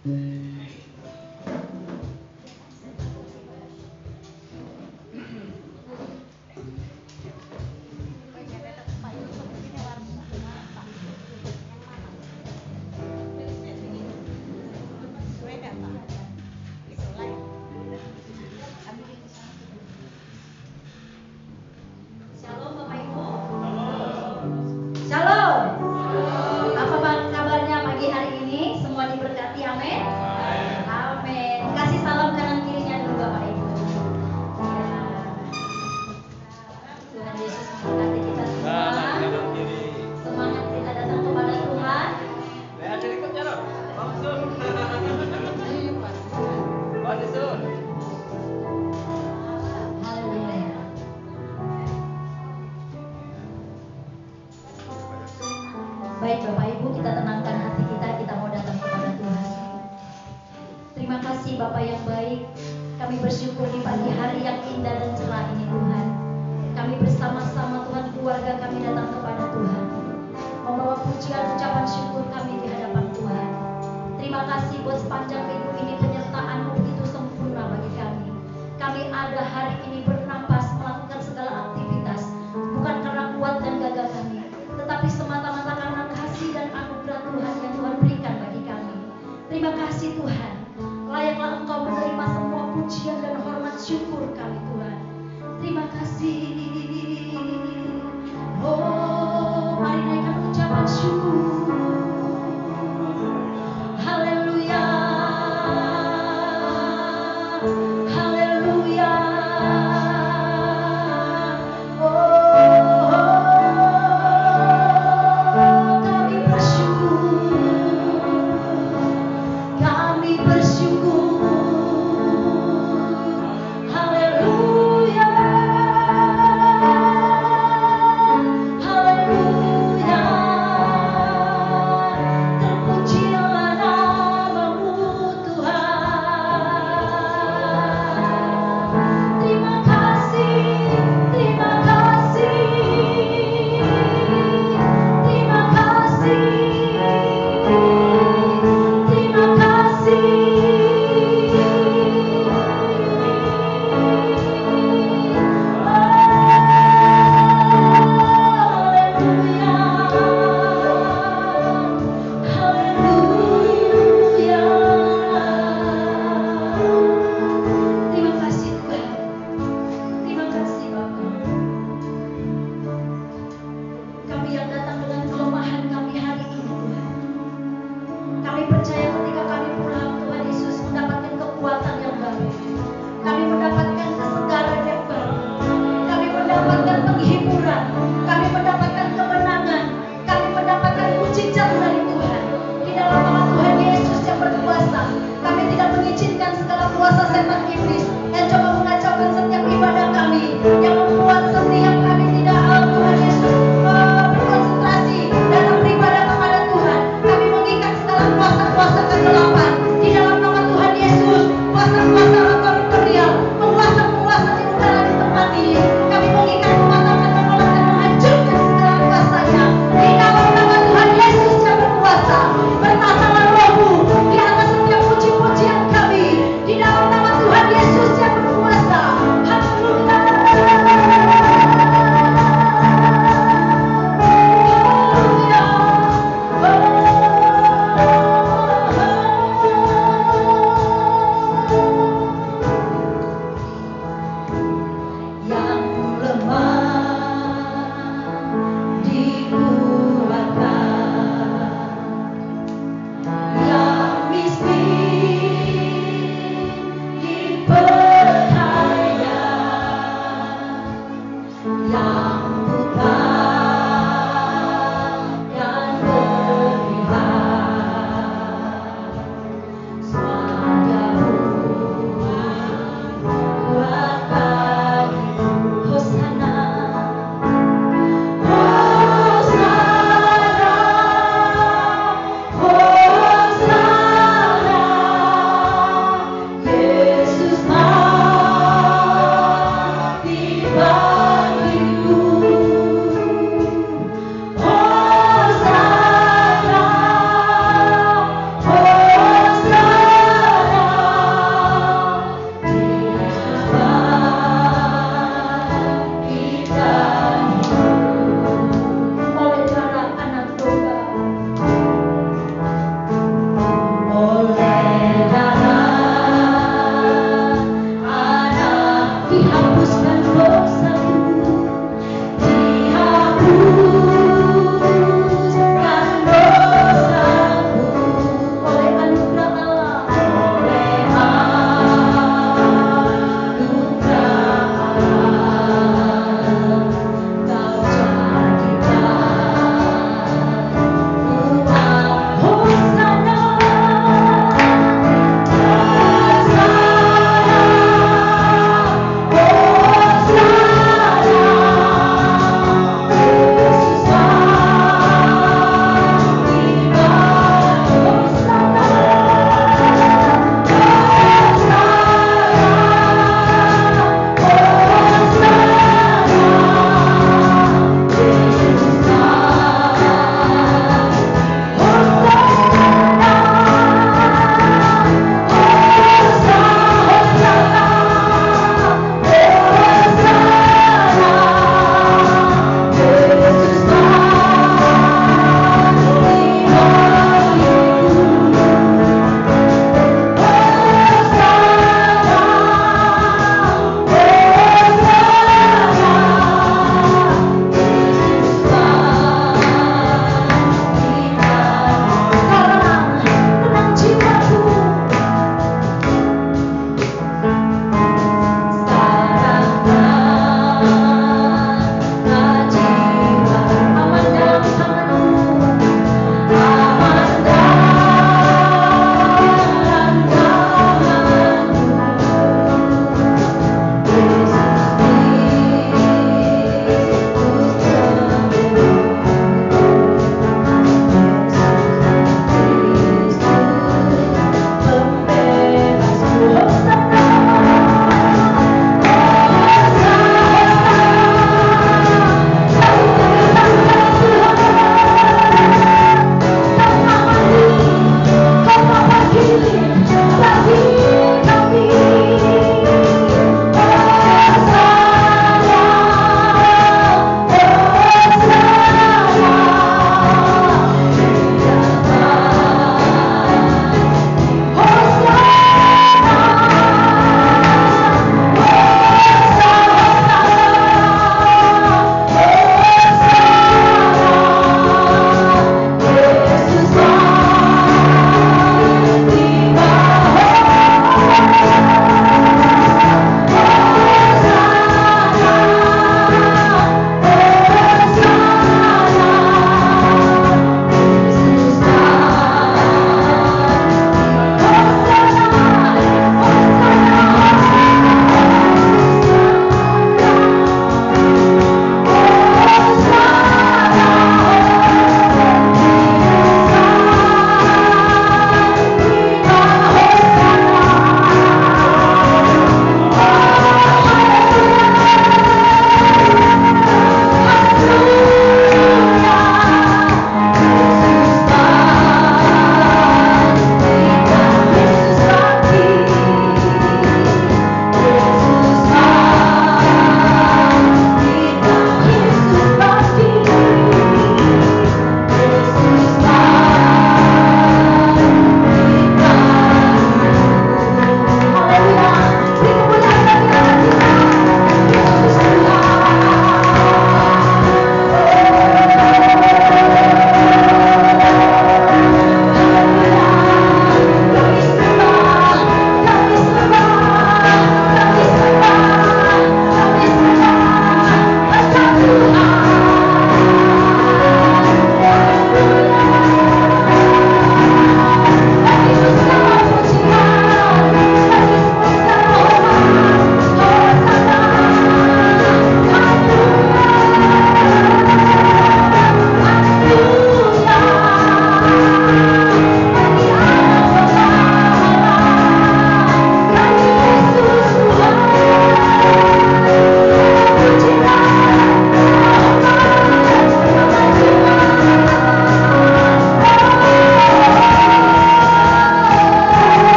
Shalom Bapak Ibu. Shalom. Apa kabarnya pagi hari ini? Semua diberkati, amin. Amin. Kasih salam kanan kirinya dulu Bapak Ibu. Ya. Tuhan Yesus memberkati kita semua. Semangat kita datang kepada Tuhan. Haleluya. Baik Bapak Ibu, kita tenangkan hati kita mau datang kepada Tuhan. Terima kasih Bapak yang baik. Kami bersyukur di pagi hari yang indah dan cerah ini Tuhan. Kami bersama-sama Tuhan, keluarga kami datang kepada Tuhan, membawa pujian ucapan syukur kami di hadapan Tuhan. Terima kasih buat sepanjang minggu ini penyertaan-Mu begitu sempurna bagi kami. Kami ada hari ini bernapas melakukan segala aktivitas, bukan karena kuat dan gagah kami, tetapi semata-mata karena kasih dan anugerah Tuhan yang Tuhan berikan bagi kami. Terima kasih Tuhan. Layaklah Engkau menerima semua pujian dan hormat syukur kami Tuhan. Terima kasih. Oh, mari naikkan ucapan syukur. Haleluya. Haleluya. Kami bersyukur. Haleluya. Haleluya. Terpujilah nama-Mu Tuhan. Terima kasih. Terima kasih. Terima kasih. Terima kasih. Haleluya. Terima kasih Tuhan. Terima kasih Bapa. Kami yang datang dengan kelemahan kami hari ini Tuhan, kami percaya ketika kami pulang Tuhan Yesus mendapatkan kekuatan yang baru. Kami mendapatkan kesegaran yang baru. Kami mendapatkan penghiburan. Kami mendapatkan kemenangan. Kami mendapatkan mujizat dari Tuhan. Di dalam nama Tuhan Yesus yang berkuasa, kami tidak mengizinkan segala kuasa setan iblis yang coba mengacaukan setiap ibadah kami, yang membuat setiap kami tidak Tuhan Yesus berkonsentrasi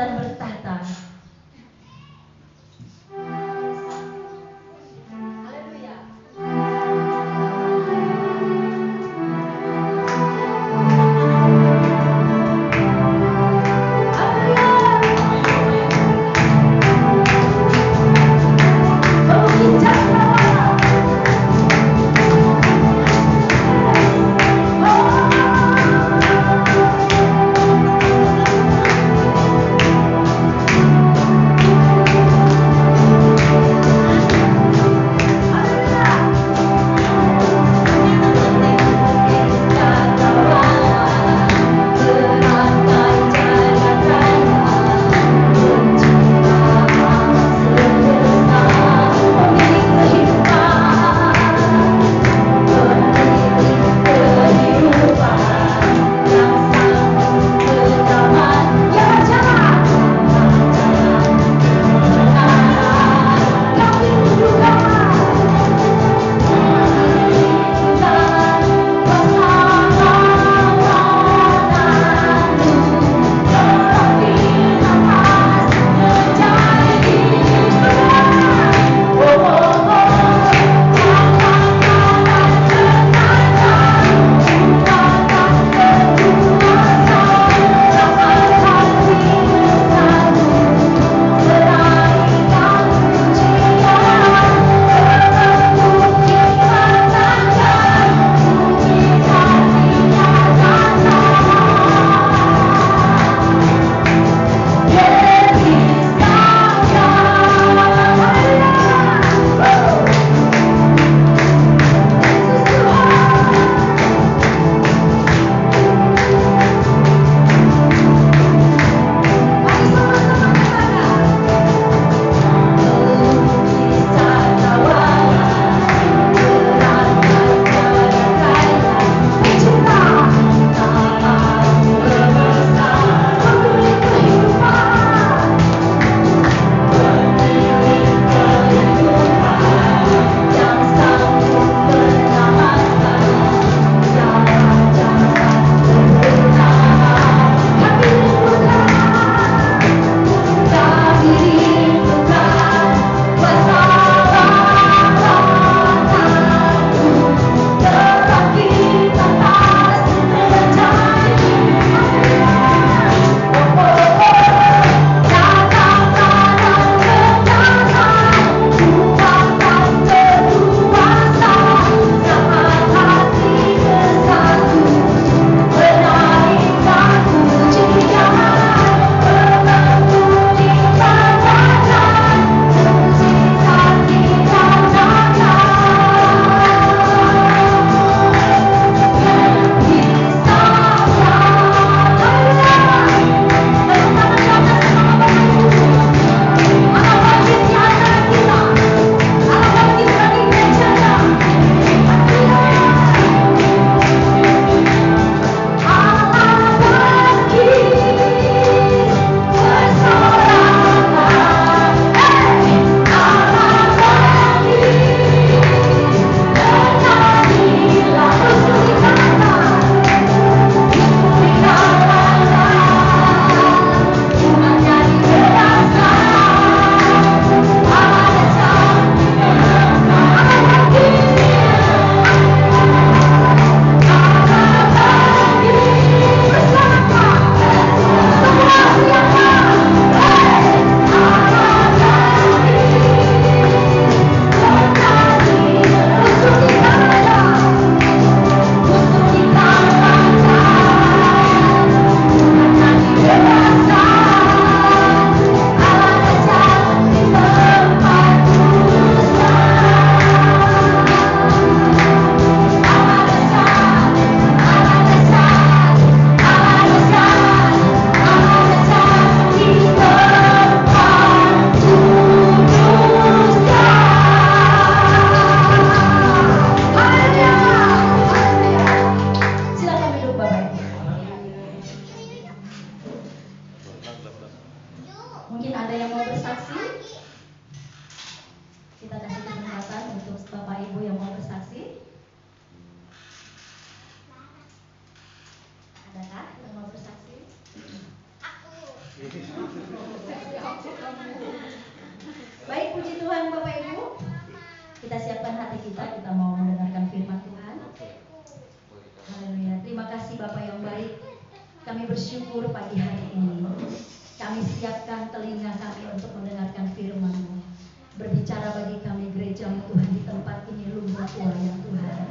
dan bertahta. Haleluya. Adakah yang mau bersaksi? Aku. silakan Bapak Ibu. Kita siapkan hati kita mau mendengarkan firman Tuhan. Haleluya. Terima kasih Bapak yang baik. Kami bersyukur pagi hari ini. Kami siapkan telinga kami untuk mendengarkan firman-Mu. Berbicara bagi kami gereja-Mu Tuhan di tempat ini lumrah pelayan Tuhan.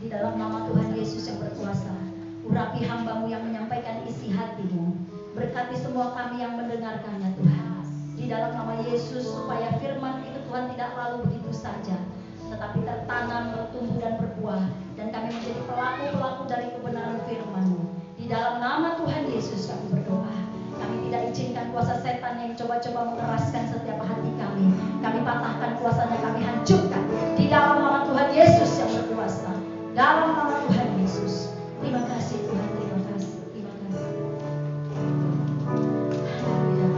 Di dalam nama Tuhan Yesus yang berkuasa, urapi hamba-Mu yang menyampaikan isi hati-Mu. Berkati semua kami yang mendengarkannya Tuhan. Di dalam nama Yesus, supaya firman itu Tuhan tidak lalu begitu saja, tetapi tertanam, bertumbuh dan berbuah, dan kami menjadi pelaku-pelaku dari kebenaran firman-Mu. Di dalam nama Tuhan Yesus kami berdoa. Kami tidak izinkan kuasa setan yang coba-coba mengeraskan setiap hati kami. Kami patahkan kuasanya, kami hancurkan. Di dalam nama Tuhan Yesus yang berkuasa. Dalam nama Tuhan Yesus. Terima kasih Tuhan, terima kasih. Terima kasih. Haleluya.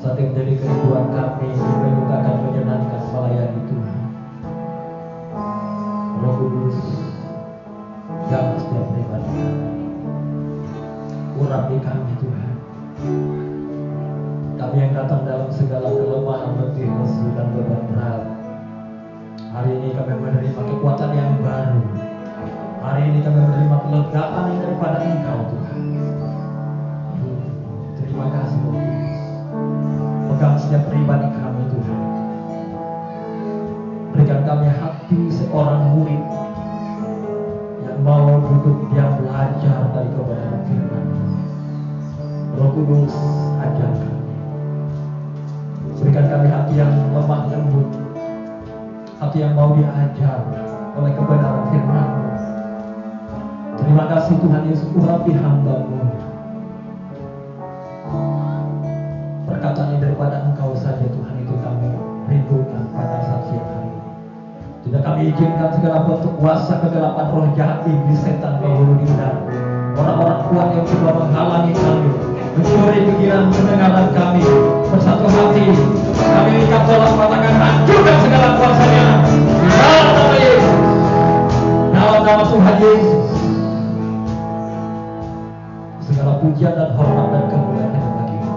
saat yang menjadi kerinduan kami, kami juga akan menyenangkan melayani Tuhan. Roh Kudus, jamah setiap pribadi kami, urapi kami Tuhan. Kami yang datang dalam segala kelemahan, letih, lesu, dan beban berat, hari ini kami menerima kekuatan yang baru. Hari ini kami menerima kelegaan yang daripada Engkau Tuhan. Terima kasih Tuhan. Pegang setiap pribadi kami Tuhan. Berikan kami hati seorang murid yang mau duduk diam belajar dari kebenaran firman. Roh Kudus, ajar kami. Berikan kami hati yang lemah lembut, hati yang mau diajar oleh kebenaran firman. Terima kasih Tuhan Yesus, urapi hamba-Mu. Perkataan yang daripada Engkau saja Tuhan, itu kami rindukan pada saat siang hari ini. Tidak kami izinkan segala bentuk kuasa kegelapan roh jahat iblis setan penghulu di udara, orang-orang kuat yang coba menghalangi kami, mencuri pikiran pendengaran kami. Bersatu hati kami ikat dalam katakan, hancurkan segala kuasanya dalam nama Yesus, dalam nama Tuhan Yesus. Segala pujian dan hormat dan kemuliaan yang bagi-Mu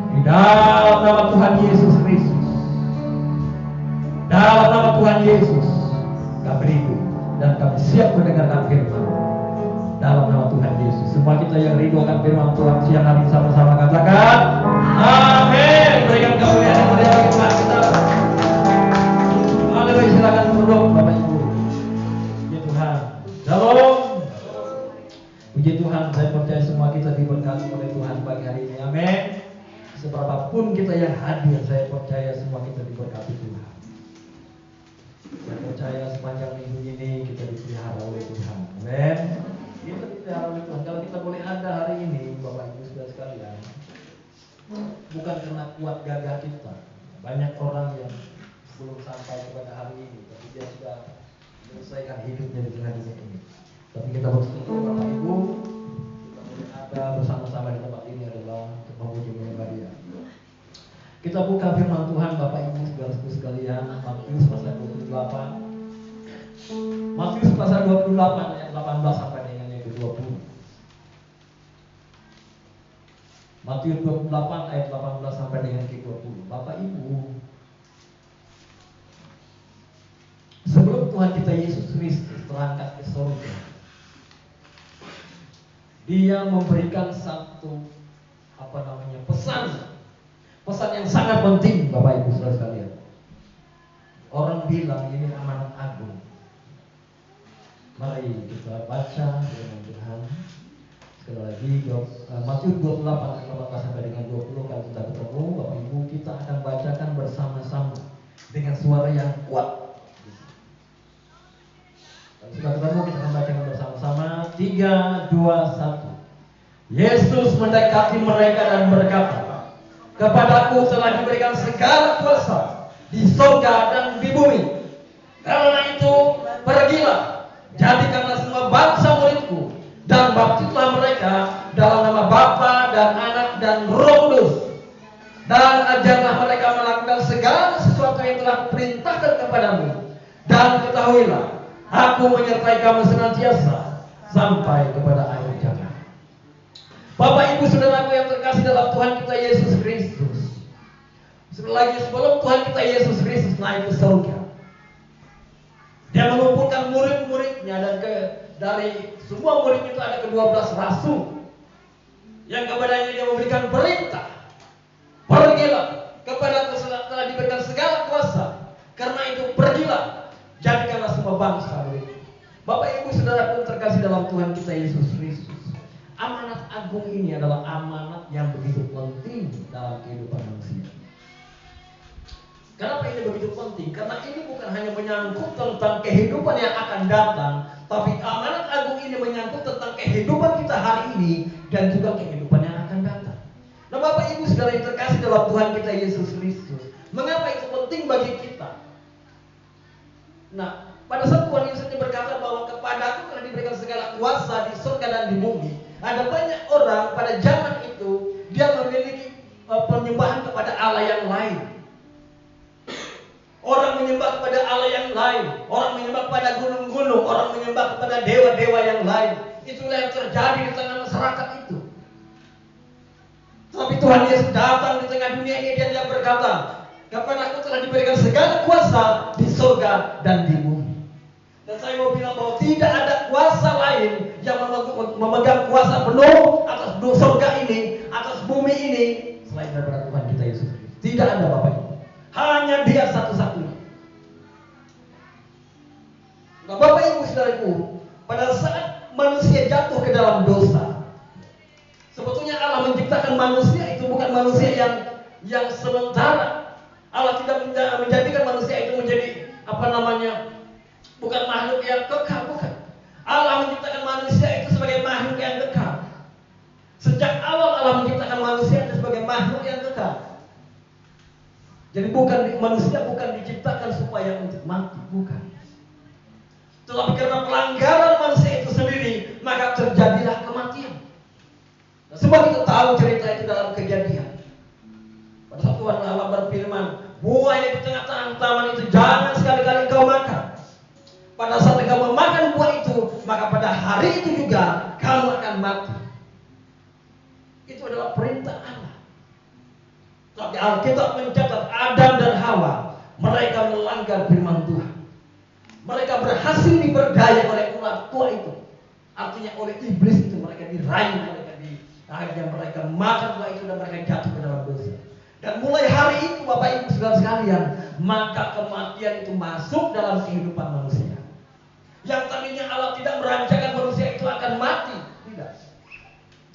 di dalam nama Tuhan Yesus Kristus. Dalam nama Tuhan Yesus kami rindu dan kami siap mendengarkan firman. Dalam nama Tuhan Yesus, semua kita yang rindu akan firman Tuhan siang hari sama-sama katakan amin. Berikan kemuliaan yang mulia bagi Tuhan kita. Haleluya, silakan duduk Bapak Ibu. Puji Tuhan. Shalom. Puji Tuhan, saya percaya semua kita diberkati oleh Tuhan pagi hari ini. Amin. Seberapapun kita yang hadir, saya percaya semua kita diberkati Tuhan. Saya percaya sepanjang minggu ini kita dipelihara oleh Tuhan. Amin. Kita dipelihara oleh Tuhan. Kalau kita boleh ada hari ini, Bapak Ibu saudara sekalian, bukan karena kuat gagah kita. Banyak orang yang belum sampai kepada hari ini, tapi dia sudah menyelesaikan hidupnya di tengah dunia ini. Tapi kita bersyukur Bapak Ibu, kita boleh ada bersama-sama di tempat ini adalah untuk memuji menyembah Dia. Kita buka firman Tuhan Bapak Ibu saudara-saudara sekalian, Matius pasal 28. Matius pasal 28 ayat 18 sampai dengan yang ke-20. Matius 28 ayat 18 sampai dengan ke-20. Bapak Ibu, sebelum Tuhan kita Yesus Kristus terangkat ke surga, Dia memberikan satu pesan yang sangat penting Bapak Ibu saudara sekalian. Orang bilang ini amanat agung. Mari kita baca firman Tuhan. Sekali lagi Matius 28 ayat 18 sampai dengan 20. Kalau kita ketemu Bapak Ibu, kita akan bacakan bersama-sama dengan suara yang kuat. Kalau sudah ketemu kita akan bacakan bersama-sama. 3, 2, 1. Yesus mendekati mereka dan berkata, kepadaku telah diberikan segala kuasa di surga dan di bumi. Karena itu pergilah, jadikanlah semua bangsa muridku, dan baptislah mereka dalam nama Bapa dan Anak dan Roh Kudus, dan ajarlah mereka melakukan segala sesuatu yang telah perintahkan kepadamu. Dan ketahuilah, aku menyertai kamu senantiasa sampai kepada akhir zaman. Bapak Ibu saudaraku yang terkasih dalam Tuhan kita Yesus Kristus, sekali lagi sebelum Tuhan kita Yesus Kristus naik ke surga, Dia mengumpulkan murid-muridnya, dan dari semua murid itu ada ke-12 rasul yang kepadanya Dia memberikan perintah, pergilah, kepada telah diberikan segala kuasa. Karena itu pergilah, jadikanlah semua bangsa murid. Bapak Ibu saudaraku terkasih dalam Tuhan kita Yesus Kristus, amanat agung ini adalah amanat yang begitu penting dalam kehidupan manusia. Kenapa ini begitu penting? Karena ini bukan hanya menyangkut tentang kehidupan yang akan datang, tapi amanat agung ini menyangkut tentang kehidupan kita hari ini dan juga kehidupan yang akan datang. Nah Bapak Ibu saudara yang terkasih dalam Tuhan kita Yesus Kristus, mengapa itu penting bagi kita? Nah, pada saat Tuhan Yesus berkata bahwa kepadaku telah diberikan segala kuasa di surga dan di bumi, ada banyak orang pada zaman itu dia memiliki penyembahan kepada Allah yang lain. Orang menyembah kepada Allah yang lain, orang menyembah kepada gunung-gunung, orang menyembah kepada dewa-dewa yang lain. Itulah yang terjadi di tengah masyarakat itu. Tapi Tuhan Yesus datang di tengah dunia ini dan Dia berkata, "Kepada Aku telah diberikan segala kuasa di surga dan di bumi." Dan saya mau bilang bahwa tidak ada kuasa lain yang memegang kuasa penuh atas surga ini, atas bumi ini, selain daripada Tuhan kita Yesus Kristus. Tidak ada Bapak Ibu. Hanya Dia satu-satunya. Nah, Bapak Ibu Saudaraku, pada saat manusia jatuh ke dalam dosa, sebetulnya Allah menciptakan manusia itu bukan manusia yang sementara. Allah tidak menjadikan manusia itu menjadi bukan makhluk yang kekal, bukan. Allah menciptakan manusia itu sebagai makhluk yang kekal. Sejak awal Allah menciptakan manusia itu sebagai makhluk yang kekal. Jadi manusia bukan diciptakan supaya untuk mati, bukan. Tetapi karena pelanggaran manusia itu sendiri, maka terjadilah kematian. Nah, sebab kita tahu cerita itu dalam Kejadian. Pada saat Tuhan Allah berfirman, "Buah yang di tengah-tengah taman itu jangan sekali-kali kau makan. Pada saat engkau memakan buah itu, maka pada hari itu juga kamu akan mati." Itu adalah perintah Allah. Tapi Alkitab mencatat Adam dan Hawa, mereka melanggar firman Tuhan. Mereka berhasil diperdaya oleh ular tua itu. Artinya oleh iblis itu, mereka dirayu, akhirnya mereka makan buah itu dan mereka jatuh ke dalam dosa. Dan mulai hari itu Bapak Ibu Saudara sekalian, maka kematian itu masuk dalam kehidupan manusia. Yang tadinya Allah tidak merancangkan manusia itu akan mati, tidak.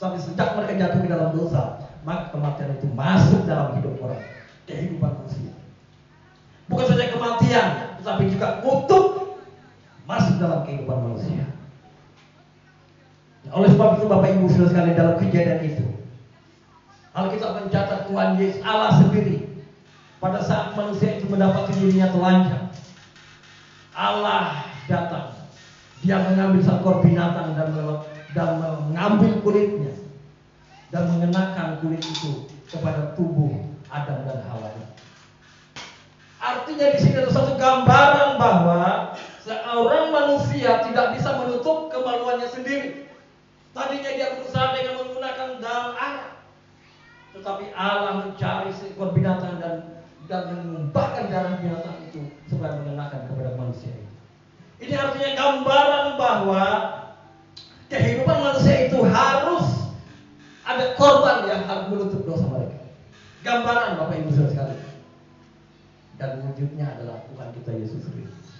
Tapi sejak mereka jatuh ke dalam dosa, maka kematian itu masuk dalam hidup orang, kehidupan manusia. Bukan saja kematian, tetapi juga kutuk masuk dalam kehidupan manusia. Nah, oleh sebab itu Bapak Ibu Saudara sekalian, dalam Kejadian itu Alkitab mencatat Tuhan Yesus Allah sendiri pada saat manusia itu mendapati dirinya telanjang, Allah datang. Dia mengambil seekor binatang dan mengambil kulitnya dan mengenakan kulit itu kepada tubuh Adam dan Hawa. Artinya di sini ada satu gambaran bahwa seorang manusia tidak bisa menutup kemaluannya sendiri. Tadinya dia berusaha dengan menggunakan darah anak, tetapi Allah mencari seekor binatang dan menumpahkan darah binatang itu supaya mengenakan kepada manusia itu. Ini artinya gambaran bahwa kehidupan manusia itu harus ada korban yang harus menutup dosa mereka. Gambaran Bapak Ibu Saudara sekalian. Dan wujudnya adalah Tuhan kita Yesus Kristus.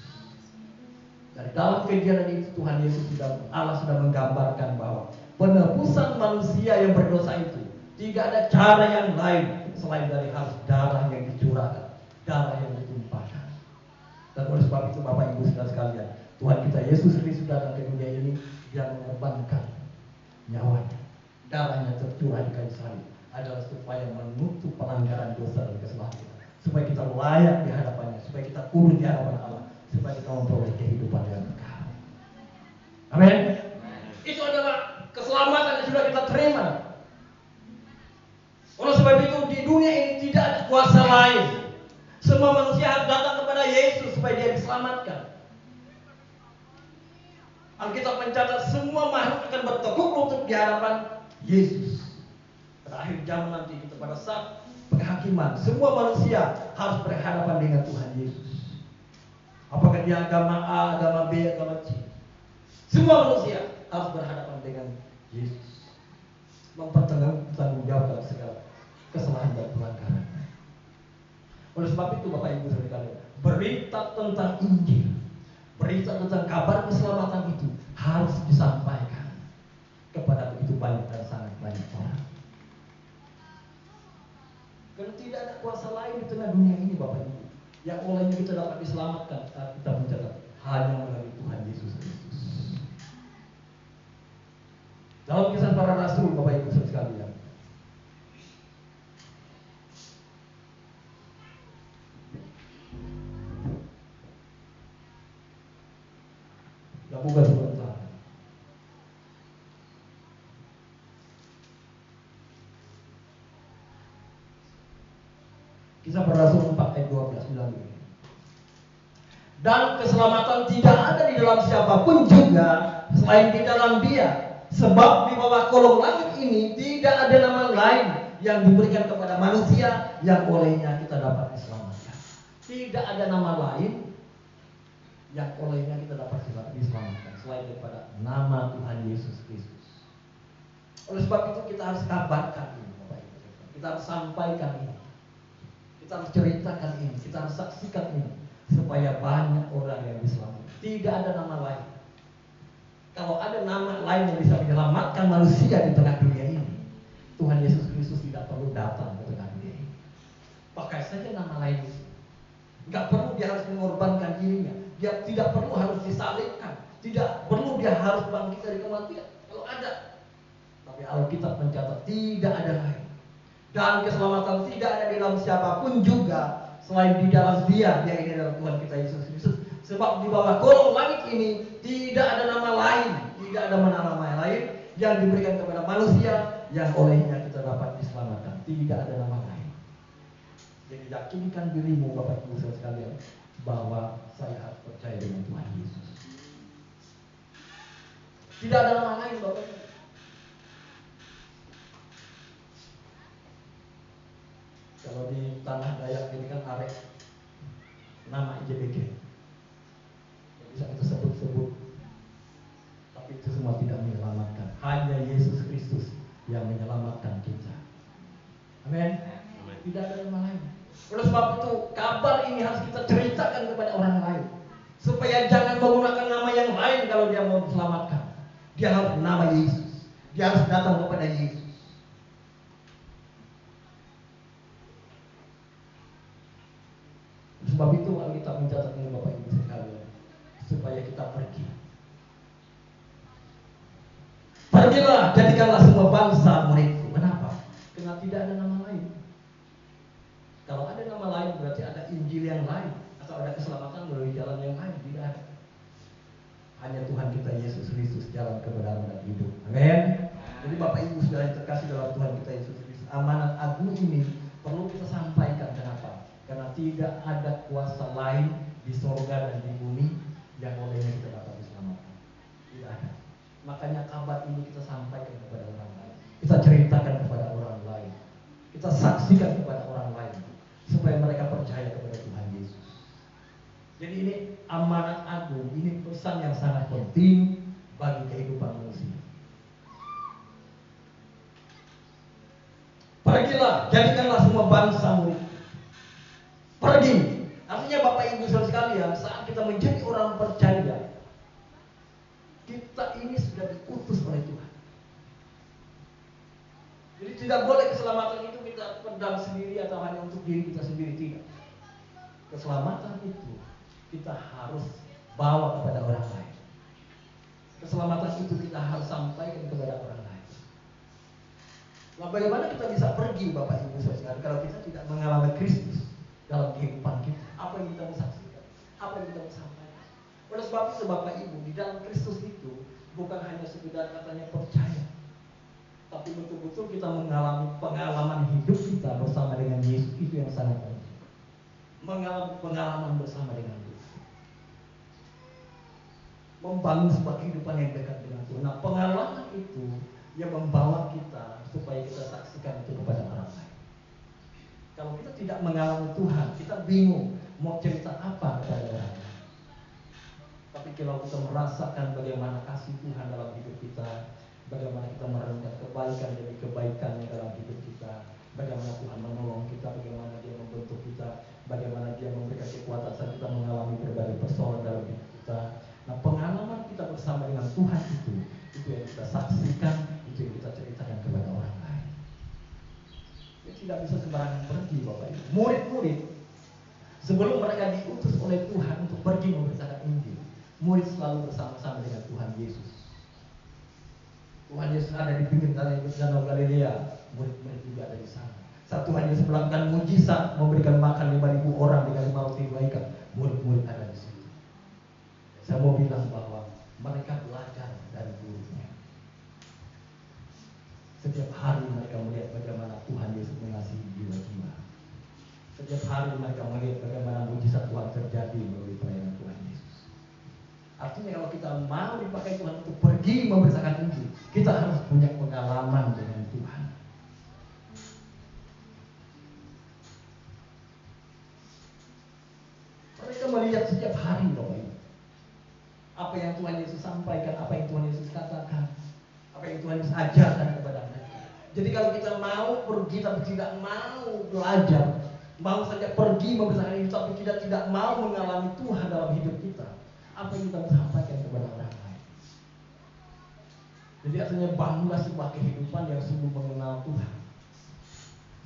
Dari dalam Kejadian itu Tuhan Yesus Allah sudah menggambarkan bahwa penebusan manusia yang berdosa itu tidak ada cara yang lain selain dari harus darah yang dicurahkan, darah yang ditumpahkan. Dan oleh sebab itu Bapak Ibu Saudara sekalian, Tuhan kita Yesus Kristus datang ke dunia ini, Dia mengorbankan nyawanya. Darahnya tercurah di kayu salib adalah supaya menutup pelanggaran dosa dan kesalahan kita, supaya kita layak di hadapannya, supaya kita kudus di hadapan Allah, supaya kita memperoleh kehidupan yang kekal. Amin. Itu adalah keselamatan yang sudah kita terima. Oleh sebab itu di dunia ini tidak ada kuasa lain. Semua manusia harus datang kepada Yesus supaya dia diselamatkan. Alkitab mencatat semua makhluk akan bertekuk lutut di hadapan Yesus. Pada akhir zaman nanti kita pada saat penghakiman, semua manusia harus berhadapan dengan Tuhan Yesus. Apakah dia agama A, agama B, agama C, semua manusia harus berhadapan dengan Yesus, mempertanggungjawabkan segala kesalahan dan pelanggaran. Oleh sebab itu Bapak Ibu sekalian, berita tentang Injil, berita tentang kabar keselamatan itu harus disampaikan kepada begitu banyak dan sangat banyak orang. Karena tidak ada kuasa lain di tengah dunia ini Bapak Ibu yang olehnya kita dapat diselamatkan saat kita mencatat hanya melalui Tuhan Yesus Kristus. Dalam Kisah Para Rasul Bapak Ibu sekalian, bukan sebentar. Kisah Para Rasul 4 ayat 12 bilang begini. Dan keselamatan tidak ada di dalam siapapun juga selain di dalam Dia. Sebab di bawah kolong langit ini tidak ada nama lain yang diberikan kepada manusia yang olehnya kita dapat diselamatkan. Tidak ada nama lain yang olehnya kita dapat diselamatkan selain daripada nama Tuhan Yesus Kristus. Oleh sebab itu kita harus kabarkan ini, Bapak Ibu. Kita harus sampaikan ini. Kita harus ceritakan ini. Kita harus saksikan ini supaya banyak orang yang diselamatkan. Tidak ada nama lain. Kalau ada nama lain yang bisa menyelamatkan manusia di tengah dunia ini, Tuhan Yesus Kristus tidak perlu datang ke tengah dunia ini. Pakai saja nama lain itu. Gak perlu dia harus mengorbankan dirinya. Dia tidak perlu harus disalibkan. Tidak perlu dia harus bangkit dari kematian. Kalau ada. Tapi Alkitab mencatat tidak ada lain. Dan keselamatan tidak ada di dalam siapapun juga selain di dalam Dia. Dia ini adalah Tuhan kita Yesus Kristus. Sebab di bawah kolong langit ini tidak ada nama lain, tidak ada nama lain yang diberikan kepada manusia yang olehnya kita dapat diselamatkan. Tidak ada nama lain. Jadi yakinkan dirimu, Bapak Ibu sekalian, bahwa saya harus percaya dengan Tuhan Yesus. Tidak ada nama lain, Bapak Ibu. Kalau di tanah Dayak ini kan arek nama IJBG. Bisa kita sebut-sebut, tapi itu semua tidak menyelamatkan. Hanya Yesus Kristus yang menyelamatkan kita. Amin. Tidak ada nama lain. Oleh sebab itu kabar ini harus kita ceritakan kepada orang lain, supaya jangan menggunakan nama yang lain kalau dia mau diselamatkan. Dia harus nama Yesus. Dia harus datang kepada Yesus. Sebab itu Alkitab mencatat ini, Bapak Ibu sekalian, supaya kita pergi. Pergilah, jadikanlah semua bangsa muridku. Kenapa? Karena tidak ada nama lain. Kalau ada nama lain berarti ada Injil yang lain atau ada keselamatan melalui jalan yang lain. Tidak ada. Hanya Tuhan kita Yesus Kristus jalan kebenaran dan hidup. Amin. Jadi Bapak Ibu saudara yang terkasih dalam Tuhan kita Yesus Kristus, amanat agung ini perlu kita sampaikan. Kenapa? Karena tidak ada kuasa lain di sorga dan di bumi yang olehnya kita dapat diselamatkan. Tidak ada. Makanya kabar ini kita sampaikan kepada orang lain. Kita ceritakan kepada orang lain. Kita saksikan kepada orang lain. Supaya mereka percaya kepada Tuhan Yesus. Jadi ini amanat agung. Ini pesan yang sangat penting bagi kehidupan manusia. Pergilah, jadikanlah semua bangsa murid. Pergi. Artinya Bapak Ibu saudara sekalian, saat kita menjadi orang percaya, kita ini sudah diutus oleh Tuhan. Jadi tidak boleh keselamatan itu kita pendam sendiri atau hanya untuk diri kita sendiri, tidak. Keselamatan itu kita harus bawa kepada orang lain. Keselamatan itu kita harus sampaikan kepada orang lain. Nah, bagaimana kita bisa pergi, Bapak Ibu saudara, kalau kita tidak mengalami Kristus dalam kehidupan kita? Apa yang kita saksikan? Apa yang kita sampaikan? Oleh sebab itu Bapak Ibu, di dalam Kristus itu bukan hanya sekedar katanya percaya, tapi betul-betul kita mengalami pengalaman hidup kita bersama dengan Yesus. Itu yang sangat penting. Mengalami pengalaman bersama dengan Yesus. Membangun sebuah kehidupan yang dekat dengan Tuhan. Nah, pengalaman itu yang membawa kita supaya kita saksikan itu kepada orang lain. Kalau kita tidak mengalami Tuhan, kita bingung mau cerita apa kepada orang lain. Tapi kalau kita merasakan bagaimana kasih Tuhan dalam hidup kita, bagaimana kita merenungkan kebaikan demi kebaikannya dalam hidup kita, bagaimana Tuhan menolong kita, bagaimana Dia membentuk kita, bagaimana Dia memberikan kekuatan saat kita mengalami berbagai persoalan dalam hidup kita. Nah, pengalaman kita bersama dengan Tuhan itu yang kita saksikan, itu yang kita ceritakan kepada orang lain. Dia tidak bisa sembarangan pergi, Bapak Ibu. Murid-murid sebelum mereka diutus oleh Tuhan untuk pergi memberitakan Injil, murid selalu bersama-sama dengan Tuhan Yesus. Tuhan Yesus ada di pinggir Danau Galilea, murid-murid juga ada di sana. Saat Tuhan Yesus melakukan mujizat, memberikan makan 5.000 orang dengan 5 roti dua ikan, murid-murid ada di situ. Saya mau bilang bahwa mereka belajar dari gurunya. Setiap hari mereka melihat bagaimana Tuhan Yesus mengasihi jiwa-jiwa. Setiap hari mereka melihat bagaimana mujizat Tuhan terjadi melalui pelayanan Tuhan Yesus. Artinya kalau kita mau dipakai Tuhan untuk pergi memberitakan Injil, kita harus punya pengalaman dengan Tuhan. Mereka melihat setiap hari Bapak Ibu. Apa yang Tuhan Yesus sampaikan, apa yang Tuhan Yesus katakan, apa yang Tuhan Yesus ajarkan kepada mereka. Jadi kalau kita mau pergi tapi tidak mau belajar, mau saja pergi memberitakan Injil tapi tidak mau mengalami Tuhan dalam hidup kita, apa yang kita sampaikan kepada orang lain? Jadi artinya bangunlah sebuah kehidupan yang sungguh mengenal Tuhan,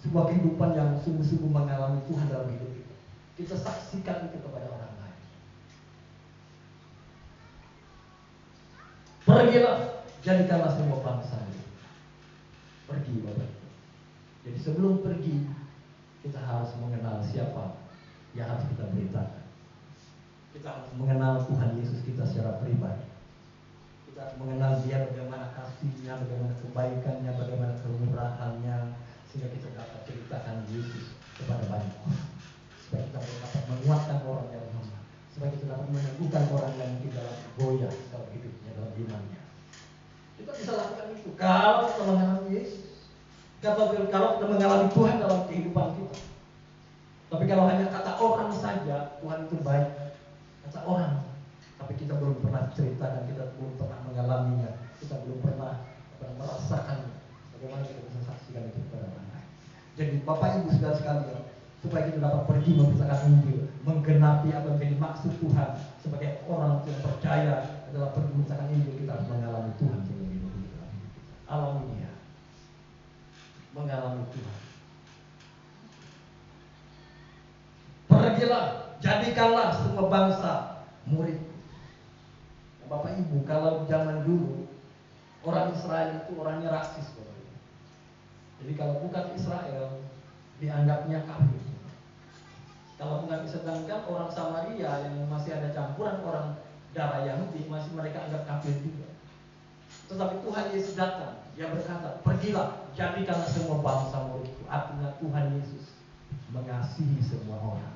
sebuah kehidupan yang sungguh-sungguh mengalami Tuhan dalam hidup kita. Kita saksikan itu kepada orang lain. Pergilah, jadikanlah semua bangsa ini. Pergi Bapak. Jadi sebelum pergi, kita harus mengenal siapa yang harus kita beritakan. Kita harus mengenal Tuhan Yesus kita secara pribadi. Kita harus mengenal Dia, bagaimana kasih-Nya, bagaimana kebaikan-Nya, bagaimana kemurahan-Nya, sehingga kita dapat ceritakan Yesus kepada banyak orang. Supaya kita dapat menguatkan orang yang lemah, supaya kita dapat meneguhkan orang yang tidak goyah dalam hidupnya, dalam imannya. Kita bisa lakukan itu kalau kita mengalami Yesus, kalau kita mengalami Tuhan dalam kehidupan kita. Tapi kalau hanya kata orang saja, Tuhan itu baik, kata orang, tapi kita belum pernah ceritakan, kita belum pernah mengalaminya, kita belum pernah merasakan bagaimana kita bisa saksikan itu kepada orang lain. Jadi Bapak Ibu saudara sekalian, supaya kita dapat pergi memberitakan Injil, menggenapi apa yang menjadi maksud Tuhan sebagai orang yang percaya adalah pergi memberitakan Injil, kita harus mengalami Tuhan dalam hidup kita. Alami Dia, mengalami Tuhan. Pergilah, jadikanlah semua bangsa murid. Bapak Ibu, kalau zaman dulu orang Israel itu orangnya rasis, Bapak Ibu. Jadi kalau bukan Israel dianggapnya kafir. Kalau bukan, sedangkan orang Samaria yang masih ada campuran orang darah Yahudi, masih mereka anggap kafir juga. Tetapi Tuhan Yesus datang, Dia berkata, pergilah, jadikanlah semua bangsa muridku. Artinya Tuhan Yesus mengasihi semua orang,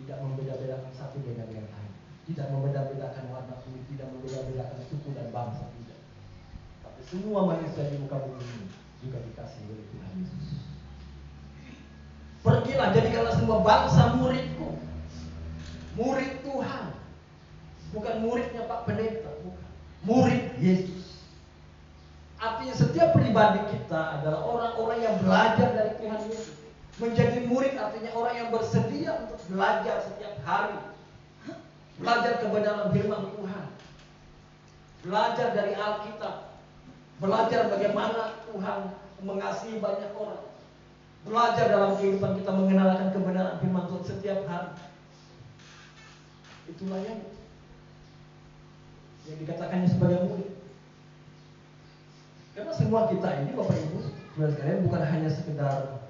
tidak membeda-bedakan satu dengan yang lain, tidak membeda-bedakan warna kulit, tidak membeda-bedakan suku dan bangsa, tidak. Tapi semua manusia di muka bumi ini juga dikasihi oleh Tuhan Yesus. Pergilah, jadikanlah semua bangsa muridku. Murid Tuhan, bukan muridnya Pak Pendeta, bukan. Murid Yesus. Artinya setiap pribadi kita adalah orang-orang yang belajar dari Tuhan Yesus. Menjadi murid artinya orang yang bersedia untuk belajar setiap hari, belajar kebenaran firman Tuhan, belajar dari Alkitab, belajar bagaimana Tuhan mengasihi banyak orang, belajar dalam kehidupan kita mengenalkan kebenaran firman Tuhan setiap hari. Itulah yang dikatakannya sebagai murid. Karena semua kita ini Bapak Ibu saudara sekalian bukan hanya sekedar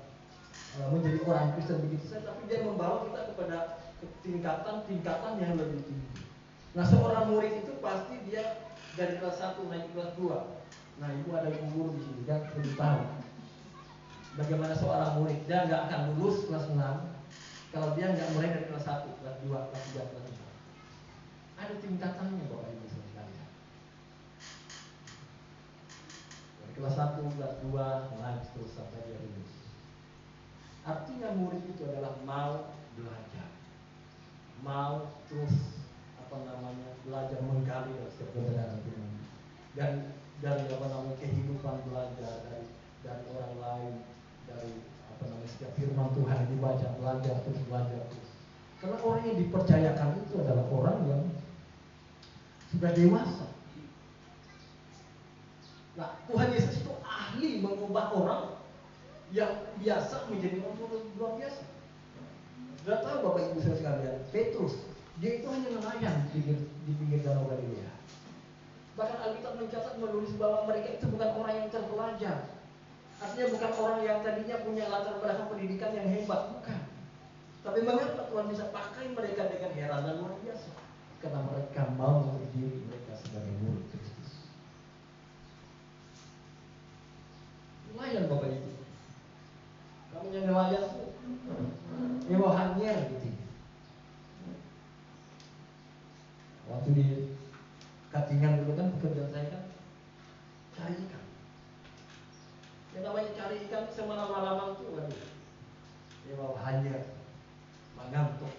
menjadi orang Kristen begitu saja, tapi dia membawa kita kepada tingkatan yang lebih tinggi. Nah, seorang murid itu pasti dia dari kelas 1 naik kelas 2. Nah, Ibu ada ibu guru di sini yang lebih tahu bagaimana seorang murid. Dia nggak akan lulus kelas 6 kalau dia nggak mulai dari kelas 1, kelas 2, kelas 3, kelas 4. Ada tingkatannya Bapak Ibu sekalian. Dari kelas 1, kelas 2 naik terus sampai dia lulus. Artinya murid itu adalah mau belajar, mau terus belajar menggali dari setiap kebenaran Tuhan, dan dari kehidupan belajar dari orang lain, dari setiap firman Tuhan yang dibaca, belajar terus. Karena orang yang dipercayakan itu adalah orang yang sudah dewasa. Nah, Tuhan Yesus itu ahli mengubah orang yang biasa menjadi orang luar biasa. Sudah tahu Bapak Ibu saya sekalian, Petrus, dia itu hanya nelayan di pinggir Danau Galilea. Bahkan Alkitab mencatat, menulis bahwa mereka itu bukan orang yang terpelajar. Artinya bukan orang yang tadinya punya latar belakang pendidikan yang hebat, bukan. Tapi mengapa Tuhan bisa pakai mereka dengan heran dan luar biasa? Karena mereka mau memberi diri mereka sebagai murid Kristus. Nelayan Bapak Ibu. namanya nelayan tuh ewahannya gitu. Waktu di Katingan dulu kan pekerjaan saya kan cari ikan. Ya namanya cari ikan semalam-malaman tuh waduh. Ewahannya mengantuk.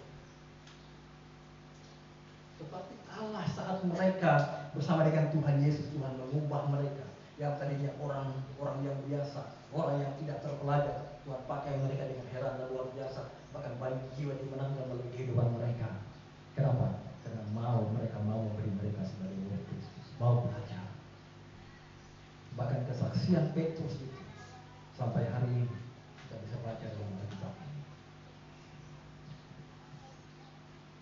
Tetapi Allah saat mereka bersama dengan Tuhan Yesus, Tuhan mengubah mereka. Yang tadinya orang yang biasa, orang yang tidak terpelajar, Tuhan pakai mereka dengan heran dan luar biasa. Bahkan banyak jiwa dimenangkan melalui kehidupan mereka. Kenapa? Karena mereka mau memberi mereka sebagai murid Kristus, mau belajar. Bahkan kesaksian Petrus itu sampai hari ini kita bisa baca dalam Alkitab.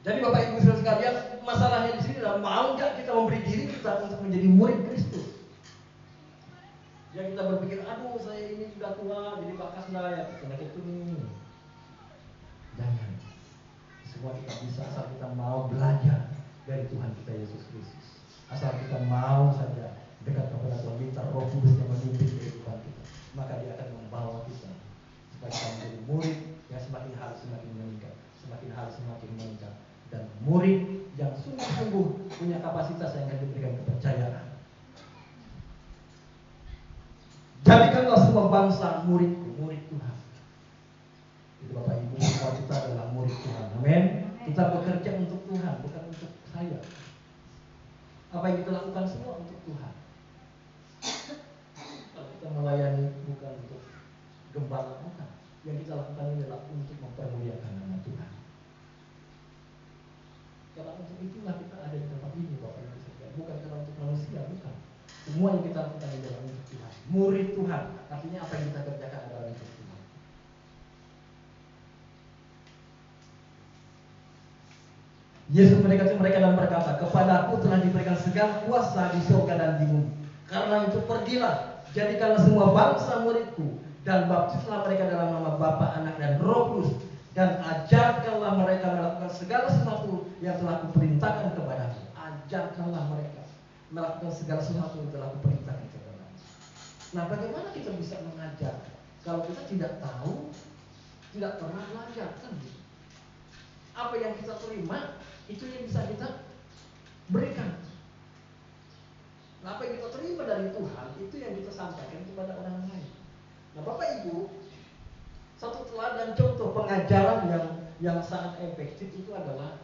Jadi Bapak Ibu Saudara sekalian, masalahnya di sini adalah mau nggak kita memberi diri kita untuk menjadi murid Kristus? Yang kita berpikir, aduh saya ini sudah tua, jadi bakas lah ya, karena itu nih. Jangan. Semua kita bisa asal kita mau belajar dari Tuhan kita Yesus Kristus. Asal kita mau saja dekat kepada Tuhan, minta Roh Kudus yang memimpin kehidupan kita, maka Dia akan membawa kita supaya kita menjadi murid yang semakin hari semakin meningkat, semakin hari semakin meningkat, dan murid yang sungguh-sungguh punya kapasitas yang akan diberikan kepercayaan. Jadikanlah semua bangsa muridku, murid Tuhan. Itu Bapak Ibu, semua kita adalah murid Tuhan. Amin. Kita bekerja untuk Tuhan, bukan untuk saya. Apa yang kita lakukan semua untuk Tuhan. Kalau kita melayani bukan untuk gembala, bukan. Yang kita lakukan ini adalah untuk mempermuliakan nama Tuhan. Karena untuk itulah kita ada di tempat ini, Bapak Ibu sekalian. Bukan karena untuk manusia, bukan. Semua yang kita lakukan adalah untuk Tuhan. Murid Tuhan, artinya apa yang kita kerjakan adalah untuk Tuhan. Yesus mendekati mereka dan berkata, kepadaku telah diberikan segala kuasa di surga dan di bumi. Karena itu pergilah, jadikanlah semua bangsa muridku, dan baptislah mereka dalam nama Bapa, Anak, dan Roh Kudus, dan ajarkanlah mereka melakukan segala sesuatu yang telah kuperintahkan kepadamu. Ajarkanlah mereka melakukan segala sesuatu yang telah kuperintahkan kepadamu. Nah, bagaimana kita bisa mengajar kalau kita tidak tahu, tidak pernah belajar, kan? Apa yang kita terima itu yang bisa kita berikan. Nah, apa yang kita terima dari Tuhan itu yang kita sampaikan kepada orang lain. Nah, Bapak Ibu, satu teladan contoh pengajaran yang sangat efektif itu adalah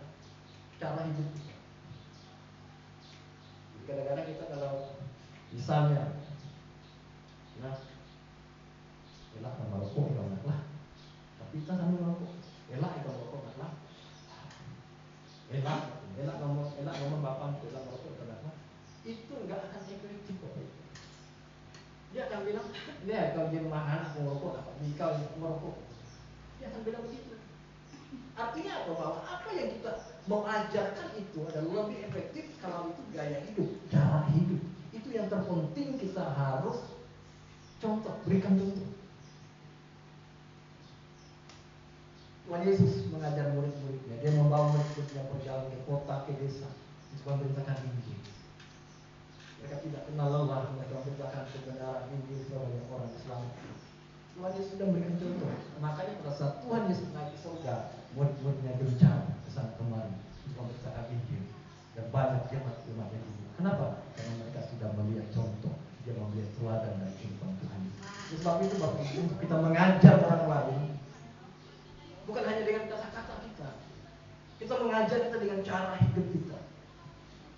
cara hidup kita. Kadang-kadang kita kalau misalnya, nah, elak kan merokok, elak lah. Tapi kita sambil merokok, elak itu merokok lah. Elak ngomong bapak, elak merokok, elak lah. Itu enggak akan efektif, Bapak Ibu. Dia akan bilang, lihat kalau dia mahan aku merokok, apa? Jika merokok, dia akan bilang begitu. Artinya apa? Bahwa apa yang kita mau ajarkan itu adalah lebih efektif kalau itu gaya hidup, cara hidup. Itu yang terpenting kita harus contoh, berikan contoh. Tuhan Yesus mengajar murid-muridnya. Dia membawa murid-muridnya berjalan ke kota, ke desa untuk memberitakan Injil. Mereka tidak kenal lelah, mereka memberitakan kebenaran Injil kepada orang Islam. Tuhan Yesus sudah memberikan contoh. Makanya pada saat Tuhan Yesus naik ke surga, murid-muridnya gencar kesana kemari untuk memberitakan Injil, dan banyak jemaat-jemaat yang hidup. Kenapa? Karena mereka sudah melihat contoh, dia melihat teladan dari kehidupan Tuhan. Sebab itu Bapak Ibu, kita mengajar orang lain bukan hanya dengan kata-kata kita. Kita mengajar kita dengan cara hidup kita,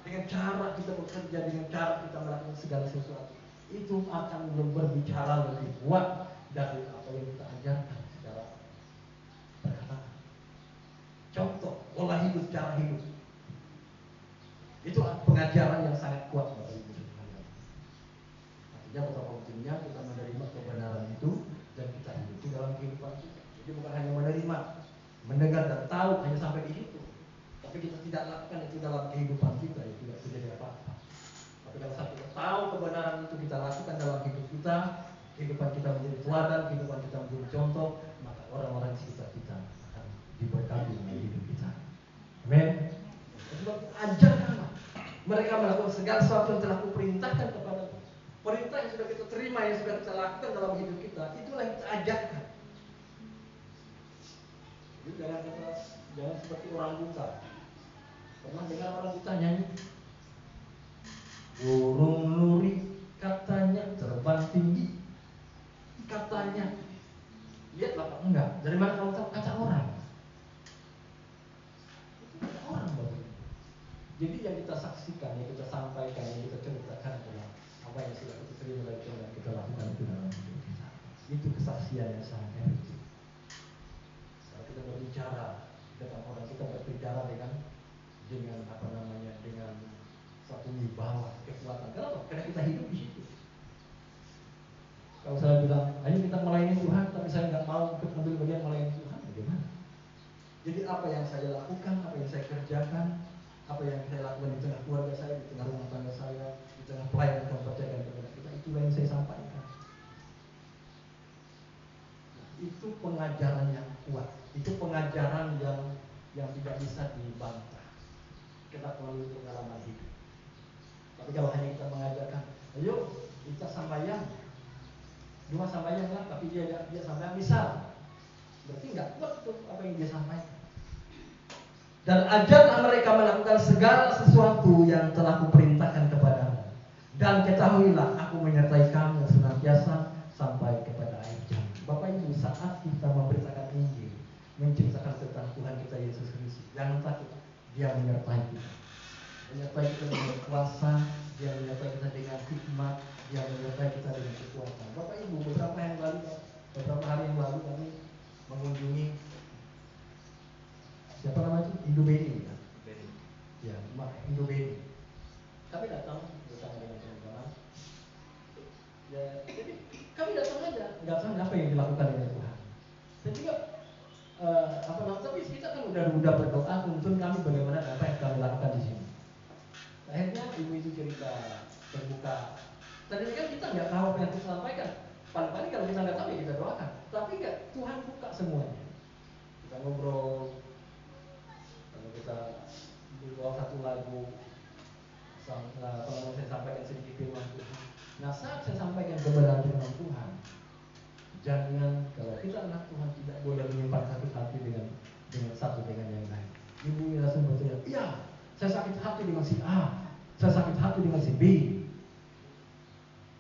dengan cara kita bekerja, dengan cara kita melakukan segala sesuatu. Itu akan berbicara lebih kuat dari apa yang kita ajarkan secara perkataan. Contoh, pola hidup, cara hidup. Itu pengajaran yang sangat kuat Bapak Ibu sekalian. Artinya betapa pentingnya kita menerima kebenaran itu dan kita hidup di dalam kehidupan kita. Jadi bukan hanya menerima, mendengar dan tahu hanya sampai di situ. Tapi kita tidak lakukan itu dalam kehidupan kita, itu tidak terjadi apa-apa. Tapi kalau saat kita tahu kebenaran itu kita lakukan dalam hidup kita, kehidupan kita menjadi teladan, kehidupan kita menjadi contoh, maka orang-orang di sekitar kita akan diberkati dengan hidup kita. Amin. Sebab ajarkanlah mereka melakukan segala sesuatu yang telah kuperintahkan kepada perintah yang sudah kita terima, yang sudah kita lakukan dalam hidup kita, itulah yang kita ajarkan. Jadi jangan seperti orang buta. Pernah dengar orang buta nyanyi? Burung luri katanya terbang tinggi, katanya. Lihatlah Pak, enggak. Dari mana kamu tahu? Kata orang. Itu kata orang Bapak Ibu. Jadi yang kita saksikan, yang kita sampaikan, yang kita ceritakan adalah apa yang sudah kita terima dari Tuhan dan kita lakukan itu dalam hidup kita. Itu kesaksian yang sangat efektif. Kalau kita berbicara depan orang, kita berbicara dengan apa namanya, dengan satu wibawa, kekuatan. Kenapa? Karena kita hidup di situ. Kalau saya bilang, ayo kita melayani Tuhan, tapi saya nggak mau ikut ambil bagian melayani Tuhan, bagaimana? Jadi apa yang saya lakukan, apa yang saya kerjakan, apa yang saya lakukan di tengah keluarga saya, di tengah rumah tangga saya, di tengah pelayanan kepercayaan kepada kita, itulah yang saya sampaikan. Itu pengajaran yang kuat, itu pengajaran yang tidak bisa dibantah. Kita melalui pengalaman hidup. Tapi kalau hanya kita mengajarkan, ayo kita sambayang, cuma sambayang lah, tapi dia sambayang misal, berarti nggak kuat tuh apa yang dia sampaikan. Dan ajarlah mereka melakukan segala sesuatu yang telah kuperintahkan kepadamu. Dan ketahuilah aku menyertai kamu senantiasa sampai kepada akhir zaman. Bapak Ibu, saat kita memberitakan Injil, menceritakan tentang Tuhan kita Yesus Kristus, jangan takut, Dia menyertai kita. Menyertai kita dengan kuasa, Dia menyertai kita dengan hikmat, Dia menyertai kita dengan kekuatan. Bapak Ibu, beberapa hari yang lalu kami mengunjungi siapa namanya itu? Indobeni ya? Ya, Indobeni. Kami datang bersama dengan teman-teman. Ya, jadi kami datang aja, nggak tahu apa yang dilakukan oleh Tuhan. Dan juga tapi kita kan udah berdoa untuk kami bagaimana apa yang kami lakukan di sini. Akhirnya ibu itu cerita terbuka. Tadi kan kita nggak tahu apa yang kita sampaikan. Paling-paling kalau kita nggak tahu ya kita doakan. Tapi nggak, Tuhan buka semuanya. Kita ngobrol. Kalau kita bawa satu lagu, kalau saya sampaikan sedikit firman Tuhan. Nah, saat saya sampaikan kebenaran firman Tuhan, jangan, kalau kita anak Tuhan tidak boleh menyimpan sakit hati dengan satu dengan yang lain. Ibu langsung bertanya, iya, saya sakit hati dengan si A, saya sakit hati dengan si B.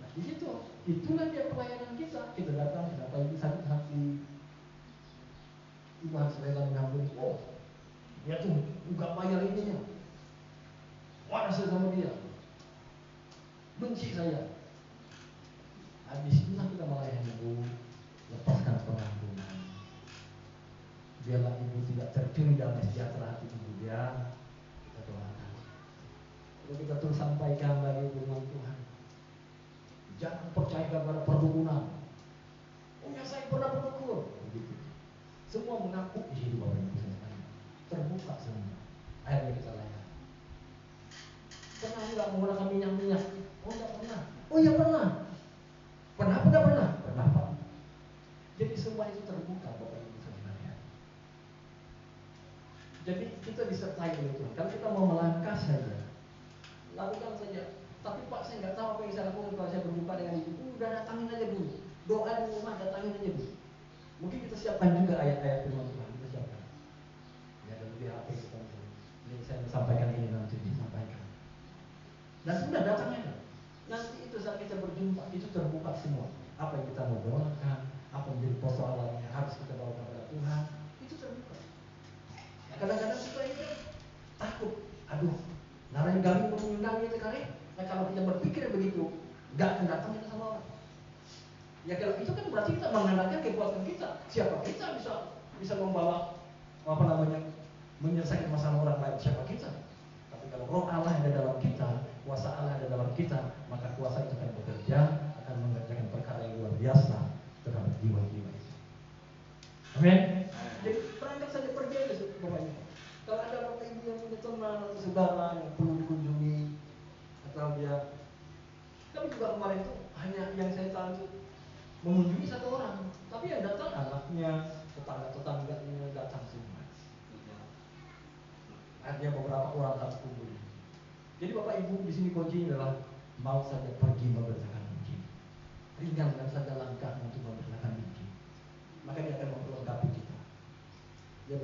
Nah, di situ, itulah dia pelayanan kita. Kita datang, kenapa ibu sakit hati? Ibu harus rela mengampuni. Oh, dia tuh nggak bayar ininya. Marah saya sama dia, benci saya. Habis itulah kita melayani ibu, lepaskan pengampunan. Biarlah ibu tidak tercuri damai sejahtera hati ibu dia. Kita doakan. Lalu kita terus sampaikan lagi firman Tuhan. Jangan percaya kepada perdukunan. Oh ya, saya pernah berdukun. Begitu. Semua mengaku di hidup Bapak Ibu sekalian. Terbuka semua. Akhirnya kita layani. Pernah nggak menggunakan minyak? Oh nggak pernah. Oh iya pernah. Pernah apa nggak pernah? Pernah Pak. Jadi semua itu terbuka Bapak Ibu sekalian. Jadi kita disertai oleh Tuhan. Kalau kita mau melangkah saja, lakukan saja. Tapi Pak, saya nggak tahu apa yang saya lakukan kalau saya berjumpa dengan ibu. Udah datangin aja dulu. Doa di rumah, datangin aja dulu. Mungkin kita siapkan juga ayat-ayat firman Tuhan. Kita siapkan. Ya, dan di HP kita. Jadi saya sampaikan ini nanti disampaikan. Dan sudah datangnya. Nanti itu saat kita berjumpa, itu terbuka semua. Apa yang kita mau doakan, apa yang menjadi persoalan yang harus kita bawa kepada Tuhan, itu terbuka. Nah, kadang-kadang kita itu takut. Aduh, narang kami mengundang itu kali. Nah, kalau kita berpikir begitu, nggak akan datang kita sama orang. Ya kalau itu kan berarti kita mengandalkan kekuatan kita. Siapa kita bisa membawa menyelesaikan masalah orang lain? Siapa kita? Tapi kalau Roh Allah ada dalam kita, kuasa Allah ada dalam kita, maka kuasa itu akan bekerja, akan mengerjakan perkara yang luar biasa terhadap jiwa-jiwa itu. Amin. Jadi berangkat saja pergi aja Bapak Ibu. Kalau ada Bapak Ibu yang punya teman atau saudara yang perlu dikunjungi, atau dia, kami juga kemarin itu hanya yang saya tahu itu mengunjungi satu orang, tapi yang datang anaknya, tetangga-tetangganya datang semua. Artinya beberapa orang harus kumpul. Jadi Bapak Ibu di sini kuncinya adalah mau saja pergi memberitakan Injil. Ringankan saja langkah untuk memberitakan Injil. Maka dia akan memperlengkapi kita. Dia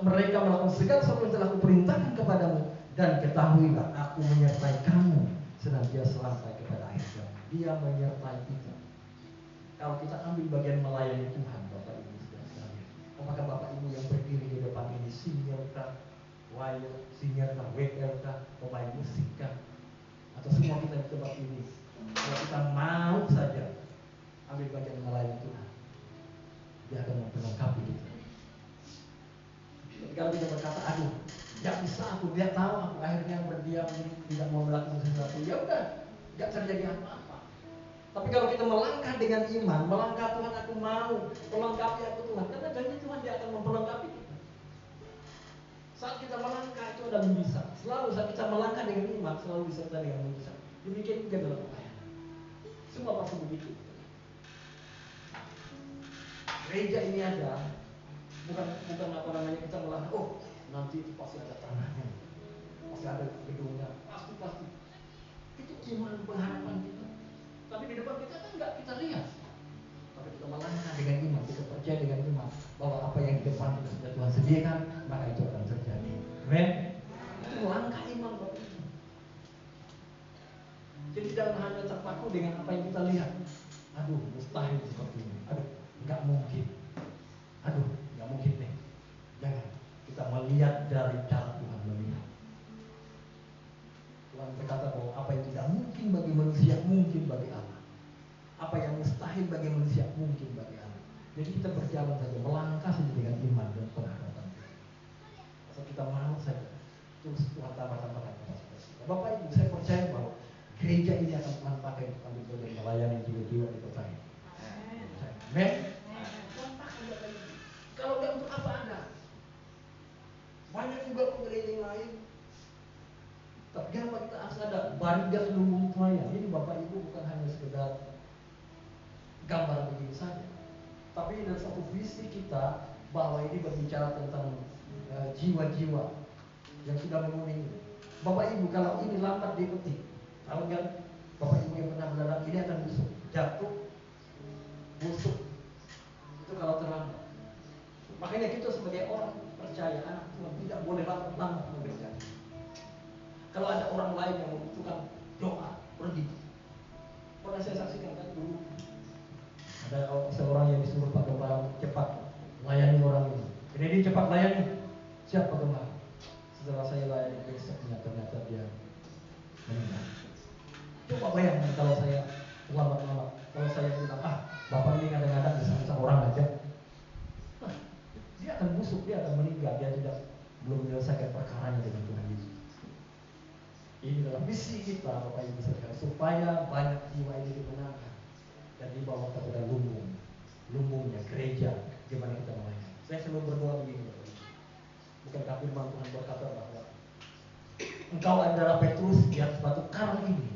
mereka melakukan segala sesuatu yang telah kuperintahkan kepadamu, dan ketahuilah aku menyertai kamu senantiasa sampai kepada akhir zaman. Dia menyertai kita. Kalau kita ambil bagian melayani Tuhan, Bapak Ibu sekalian, apakah Bapak Ibu yang berdiri di depan ini senior kah, wire, senior kah, WL kah, pemain musik kah, atau semua kita di tempat ini, kalau kita mau saja ambil bagian melayani Tuhan, Dia akan memperlengkapi kita. Jadi kalau kita berkata, aduh, nggak bisa aku, dia tahu aku akhirnya berdiam, tidak mau melakukan sesuatu, ya udah, nggak terjadi apa-apa. Tapi kalau kita melangkah dengan iman, melangkah Tuhan aku mau, melengkapi aku Tuhan, karena janji Tuhan Dia akan memperlengkapi kita. Saat kita melangkah itu ada mujizat. Selalu saat kita melangkah dengan iman, selalu disertai dengan mujizat. Demikian juga dalam pelayanan. Semua pasti begitu. Gereja ini ada, bukan apa namanya kita melangkah, oh nanti itu pasti ada tanahnya, pasti ada gedungnya, pasti. Itu iman pengharapan kita. Tapi di depan kita kan nggak kita lihat. Tapi kita melangkah dengan iman, kita percaya dengan iman bahwa apa yang di depan kita sudah Tuhan sediakan, maka itu akan terjadi. Amen. Itu langkah iman, Bapak Ibu. Jadi jangan hanya terpaku dengan apa yang kita lihat. Aduh, mustahil seperti ini. Aduh, nggak mungkin. Aduh, nggak mungkin deh. Jangan. Kita melihat dari cara Tuhan melihat. Tuhan berkata bahwa apa yang tidak mungkin bagi manusia mungkin bagi Allah. Apa yang mustahil bagi manusia mungkin bagi Allah. Jadi kita berjalan saja, melangkah saja dengan iman dan pengharapan. Asal kita mau saja, terus Tuhan tambah-tambahkan kapasitas. Bapak Ibu, saya percaya bahwa gereja ini akan Tuhan pakai untuk ambil bagian melayani jiwa-jiwa di kota ini. Amen. Tuhan pakai Bapak Ibu. Kalau nggak untuk apa ada? Banyak juga gereja yang lain. Tapi kenapa kita harus ada barigas lumbung pelayan? Ini Bapak Ibu bukan hanya sekedar gambar begini saja, tapi ini adalah satu visi kita bahwa ini berbicara tentang jiwa-jiwa yang sudah menguning. Bapak Ibu, kalau ini lambat dipetik, tahu kan? Bapak Ibu yang pernah belajar, ini akan busuk, jatuh, busuk. Itu kalau terlambat. Makanya kita sebagai orang percaya anak Tuhan tidak boleh lambat bekerja. Kalau ada orang lain yang membutuhkan doa, pergi. Pernah saya saksikan kan dulu, ada seorang yang disuruh Pak Gembala cepat layani orang ini. Jadi dia cepat layani. Siap Pak Gembala. Setelah saya layani besoknya ternyata dia meninggal. Coba bayangkan kalau saya lambat-lambat, kalau saya bilang, Bapak ini kadang-kadang bisa orang aja, dia akan busuk, dia akan meninggal, dia belum menyelesaikan perkaranya dengan Tuhan Yesus. Ini adalah misi kita, Bapak Ibu sekalian, supaya banyak jiwa ini dimenangkan dan dibawa kepada lumbungnya gereja, gimana kita melayani. Saya selalu berdoa begini, Bapak Ibu. Bukankah firman Tuhan berkata bahwa engkau adalah Petrus di atas batu karang ini,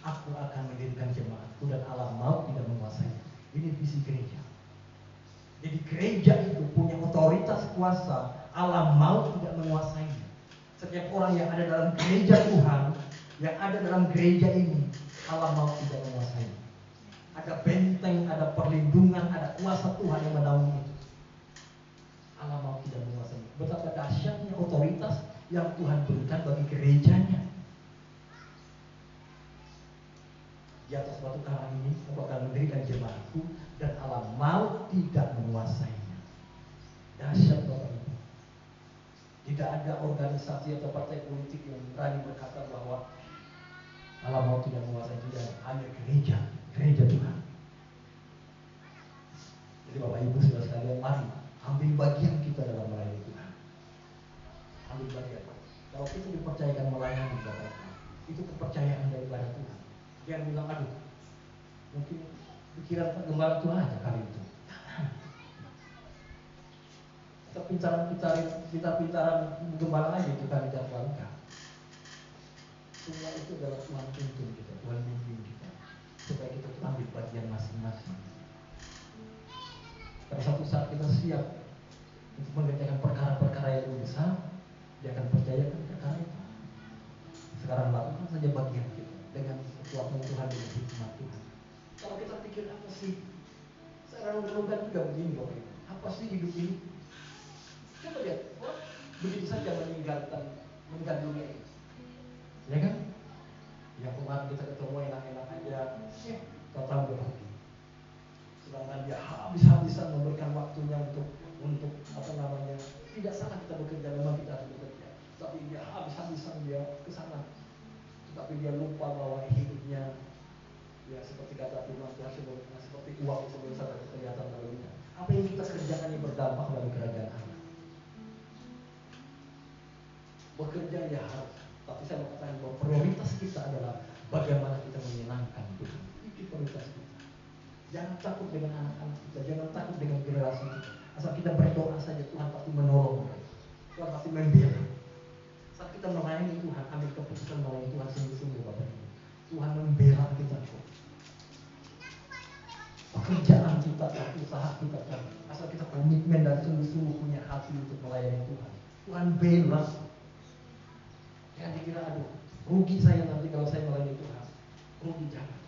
aku akan mendirikan jemaatku dan alam maut tidak menguasai. Ini visi gereja. Jadi gereja itu punya otoritas kuasa, alam maut tidak menguasainya. Setiap orang yang ada dalam gereja Tuhan, yang ada dalam gereja ini, alam maut tidak menguasainya. Ada benteng, ada perlindungan, ada kuasa Tuhan yang menaungi itu. Alam maut tidak menguasainya. Betapa dahsyatnya otoritas yang Tuhan berikan bagi gerejanya. Di atas batu karang ini, aku akan mendirikan jemaatku dan alam maut tidak menguasainya. Dahsyat Bapak Ibu. Tidak ada organisasi atau partai politik yang berani berkata bahwa alam maut tidak menguasai dia, hanya gereja Tuhan. Jadi Bapak Ibu saudara sekalian, mari ambil bagian kita dalam melayani Tuhan. Ambil bagian. Kalau kita dipercayakan melayani Bapak Ibu, itu kepercayaan daripada Tuhan. Jangan bilang, aduh, mungkin pikiran Gembala Tuhan aja kali itu. Pintar-pintaran gembala aja itu kan tidak langkah. Semua itu adalah Tuhan tuntun kita, Tuhan bimbing kita, supaya kita ambil bagian masing-masing. Pada satu saat kita siap untuk mengerjakan perkara-perkara yang lebih besar, dia akan percayakan perkara itu. Sekarang lakukan saja bagian kita dengan kekuatan Tuhan dan hikmat Tuhan. Kalau kita pikir apa sih? Saya renung-renungkan juga begini Bapak Ibu. Apa sih hidup ini? Coba lihat, begitu saja meninggal dunia ini. Ya kan? Ya kemarin kita ketemu enak-enak aja, total berhenti. Sedangkan dia habis-habisan memberikan waktunya untuk tidak salah kita bekerja, memang kita harus bekerja. Tapi dia habis-habisan dia ke sana. Tapi dia lupa bahwa hidupnya ya seperti kata firman Tuhan sebelumnya, seperti uang sebelum sadar kelihatan lalunya. Apa yang kita kerjakan yang berdampak bagi kerajaan Allah. Bekerja ya harus, tapi saya mau katakan bahwa prioritas kita adalah bagaimana kita menyenangkan Tuhan. Itu prioritas kita. Jangan takut dengan anak-anak kita, jangan takut dengan generasi kita. Asal kita berdoa saja, Tuhan pasti menolong mereka. Tuhan pasti membela. Saat kita melayani Tuhan, ambil keputusan melayani Tuhan sungguh-sungguh Bapak Ibu. Tuhan membela kita kok. Pekerjaan kita, usaha kita kan. Asal kita komitmen dan sungguh-sungguh punya hati untuk melayani Tuhan. Tuhan bela. Jangan dikira aduh, rugi saya nanti kalau saya melayani Tuhan. Rugi jangan.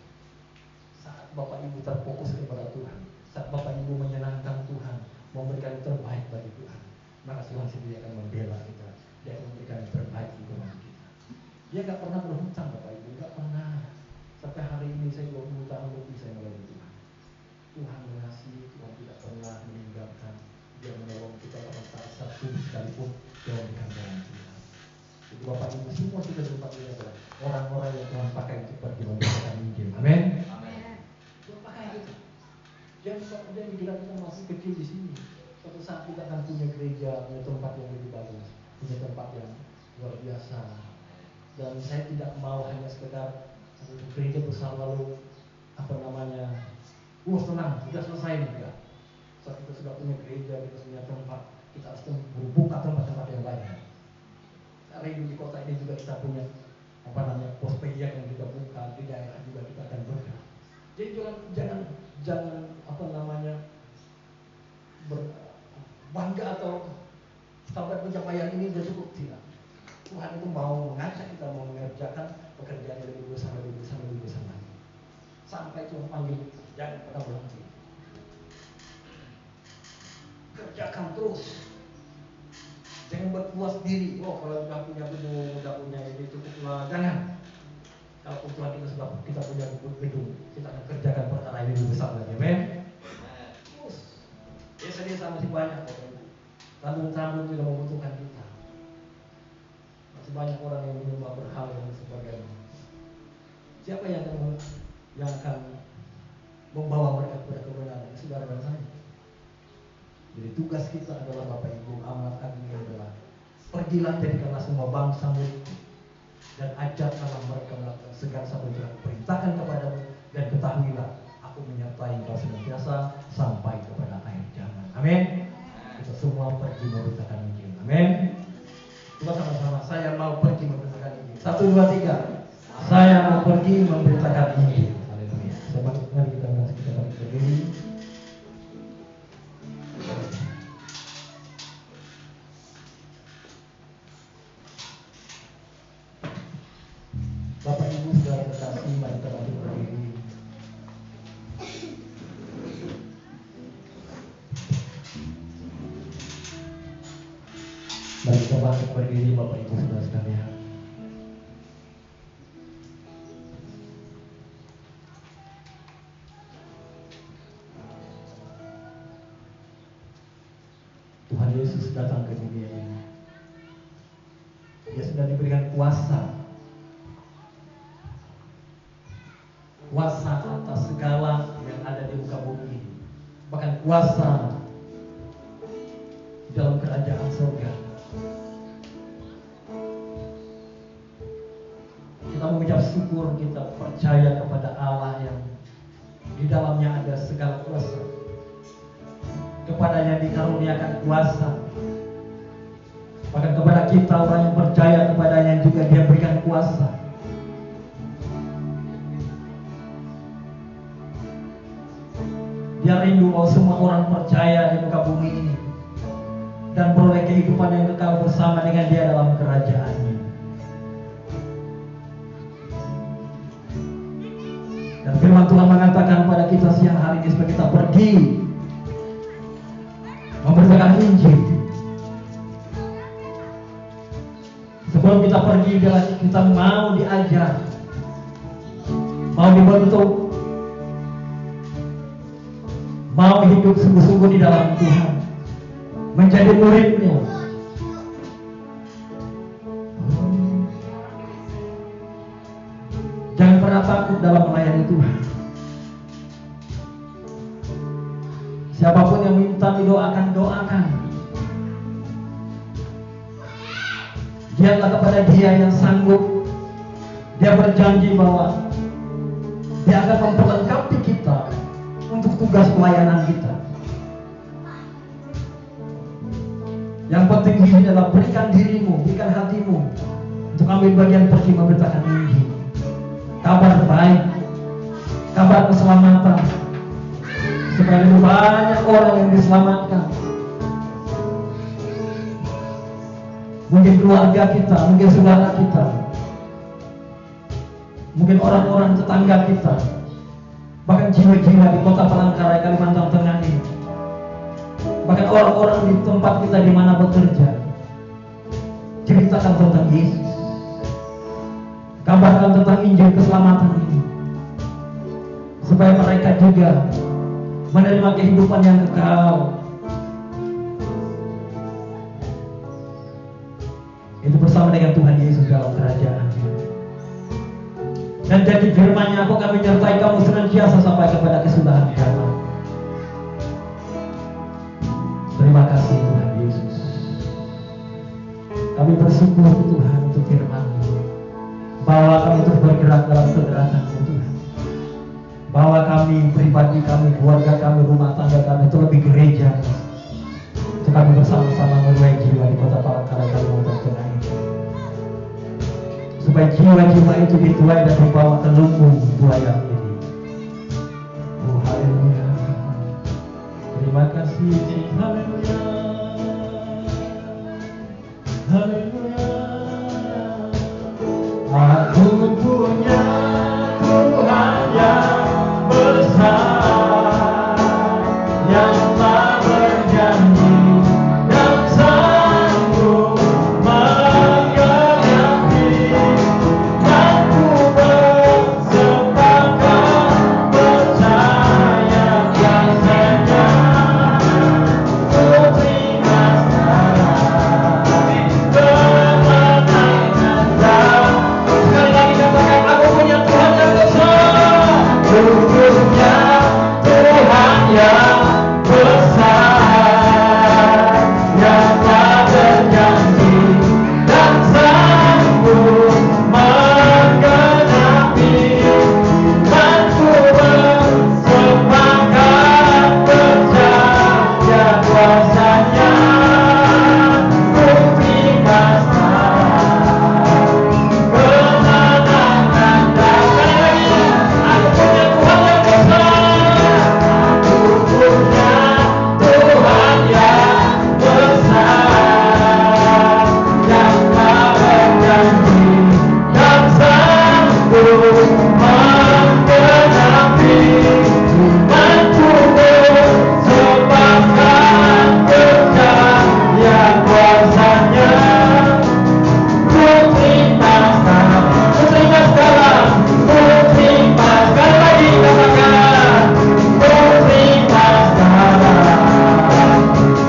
Saat Bapak Ibu terfokus kepada Tuhan, saat Bapak Ibu menyenangkan Tuhan, memberikan yang terbaik bagi Tuhan, maka Tuhan sendiri akan membela kita. Dia akan memberikan yang terbaik untuk kita. Dia gak pernah berhutang Bapak Ibu, gak pernah. Sampai hari ini saya 20 tahun lebih saya melayani Tuhan. Tuhan mengasihi, Tuhan tidak pernah meninggalkan. Dia menolong kita pada saat satu sekalipun dia memberikan jalan Tuhan. Jadi Bapak Ibu semua sudah tempat ini adalah orang-orang yang Tuhan pakai untuk pergi memberitakan Injil. Amin. Tuhan pakai kita. Jangan dikira kita masih kecil di sini. Suatu saat kita akan punya gereja, punya tempat yang lebih bagus, punya tempat yang luar biasa. Dan saya tidak mau hanya sekedar gereja besar lalu senang, sudah selesai juga. Saat kita sudah punya gereja, kita punya tempat, kita harus membuka tempat-tempat yang lain. Hari ini di kota ini juga kita punya pospedia yang kita buka, di daerah juga kita akan bergerak. Jadi jangan bangga atau sampai pencapaian ini sudah cukup, tidak. Tuhan itu mau mengajak kita mau mengerjakan pekerjaan yang lebih besar lagi. Sampai Tuhan panggil, jangan pernah berhenti. Kerjakan terus. Jangan berpuas diri. Oh, kalau sudah punya gedung, sudah punya ini cukuplah. Jangan. Kalau Tuhan kita punya gedung, kita akan kerjakan perkara ini lebih besar lagi. Amin. Terus. Desa-desa masih banyak kok. Tandung-tandung tidak membutuhkan kita. Masih banyak orang yang menyembah berhala dan sebagainya. Siapa yang akan membawa mereka kepada kebenaran? Saudara dan saya. Jadi tugas kita adalah Bapak Ibu, amanat agungnya adalah pergilah jadikanlah semua bangsa murid dan ajarkanlah mereka melakukan segala sesuatu yang perintahkan kepadamu dan ketahuilah aku menyertai kau senantiasa sampai kepada akhir zaman. Amin. Kita semua pergi memberitakan Injil. Amin. Kita sama-sama, saya mau pergi memberitakan Injil. 1, 2, 3. Saya mau pergi memberitakan Injil. Haleluya. Mari kita balik berdiri. Bapak Ibu saudara terkasih, mari kita balik berdiri. Mari kita bangkit berdiri Bapak Ibu saudara sekalian. Tuhan Yesus datang ke dunia ini. Dia sudah diberikan kuasa atas segala yang ada di muka bumi ini. Bahkan kuasa dalam kerajaan surga. Kita mengucap syukur, kita percaya kepada Allah yang di dalamnya ada segala kuasa. Kepadanya dikaruniakan kuasa. Bahkan kepada kita orang yang percaya kepadanya juga Dia berikan kuasa. Dia rindu mau semua orang percaya di muka bumi ini dan beroleh kehidupan yang kekal bersama dengan Dia dalam kerajaannya. Dan firman Tuhan mengatakan pada kita siang hari ini supaya kita pergi memberitakan Injil. Sebelum kita pergi, kita mau diajar, mau dibentuk, mau hidup sungguh-sungguh di dalam Tuhan, menjadi murid-Nya. Jangan pernah takut dalam melayani Tuhan. Siapapun yang minta didoakan, doakan. Lihatlah kepada Dia yang sanggup. Dia berjanji bahwa Dia akan memperlengkapi kita untuk tugas pelayanan kita. Yang penting di sini adalah berikan dirimu, berikan hatimu untuk ambil bagian pergi memberitakan Injil. Kabar baik, kabar keselamatan, supaya lebih banyak orang yang diselamatkan. Mungkin keluarga kita, mungkin saudara kita, mungkin orang-orang tetangga kita, bahkan jiwa-jiwa di kota Palangkaraya, Kalimantan Tengah ini, bahkan orang-orang di tempat kita di mana bekerja. Ceritakan tentang Yesus, kabarkan tentang Injil keselamatan ini, supaya mereka juga menerima kehidupan yang kekal. Itu bersama dengan Tuhan Yesus dalam kerajaan-Nya. Dan jadi firman-Nya, aku akan menyertai kamu senantiasa sampai kepada kesudahan zaman. Terima kasih Tuhan Yesus. Kami bersyukur Tuhan untuk firman-Mu, bahwa kami terus bergerak dalam kegerakan-Mu Tuhan. Bahwa kami, pribadi kami, keluarga kami, rumah tangga kami itu lebih gereja. Untuk kami bersama-sama menuai jiwa di kota Palangkaraya, Kalimantan Tengah ini. Supaya jiwa-jiwa itu dituai dan dibawa ke lumbung buaya ini. Oh haleluya. Terima kasih. Haleluya. Haleluya. Aku punya Tuhan yang besar, yang tak berjanji dan sanggup menggenapi. Aku bersepakat percaya kuasa-Nya, ku terima sekarang kemenangan dan sekali lagi katakan, aku punya Tuhan yang besar. Aku punya Tuhan yang besar, yang tak berjanji dan sanggup menggenapi. Aku bersepakat percaya kuasa-Nya, ku terima sekarang kemenangan dan sekali lagi, aku punya Tuhan yang besar. Aku punya Tuhan yang besar, yang tak berjanji dan sanggup menggenapi. Aku bersepakat percaya kuasa-Nya, ku terima sekarang, ku terima sekarang, ku terima sekali lagi katakan, ku terima sekarang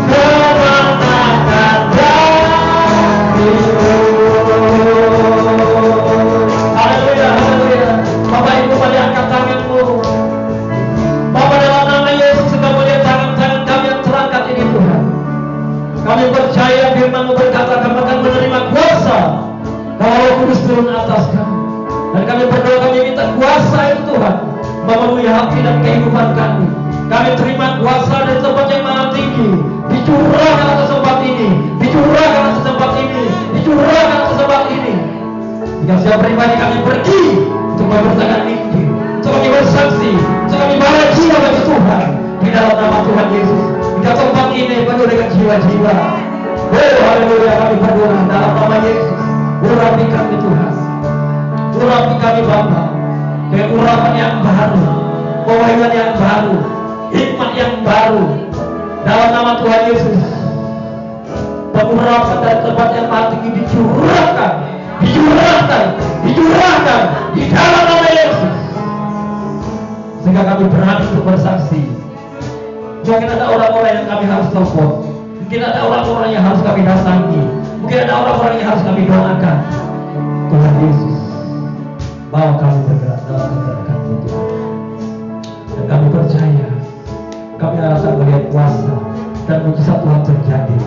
kemenangan darimu. Haleluya, haleluya. Bapak Ibu mari angkat tanganmu. Bapak dalam nama Yesus sedang melihat tangan-tangan kami yang terangkat ini Tuhan. Kami percaya firman-Mu berkata kami akan menerima kuasa kalau Roh Kudus turun atas kami. Dan kami berdoa, kami minta kuasa itu Tuhan memenuhi hati dan kehidupan kami. Kami terima kuasa dari tempat yang maha tinggi, dicurahkan atas tempat ini, dicurahkan atas tempat ini, dicurahkan atas tempat ini. Jika siapa pribadi kami pergi untuk memberitakan Injil, untuk kami bersaksi, untuk kami bawa jiwa bagi Tuhan di dalam nama Tuhan Yesus. Di tempat ini penuh dengan jiwa-jiwa. Oh haleluya, kami berdoa dalam nama Yesus. Urapi kami Tuhan, urapi kami Bapa dengan urapan yang baru, pewahyuan yang baru, hikmat yang baru dalam nama Tuhan Yesus. Pengurapan dari tempat yang maha tinggi dicurahkan berani untuk bersaksi. Mungkin ada orang-orang yang kami harus telepon, mungkin ada orang-orang yang harus kami datangi, mungkin ada orang-orang yang harus kami doakan. Tuhan Yesus, bawa kami bergerak dalam kegerakan-Mu Tuhan. Dan kami percaya, kami akan melihat kuasa dan mujizat Tuhan terjadi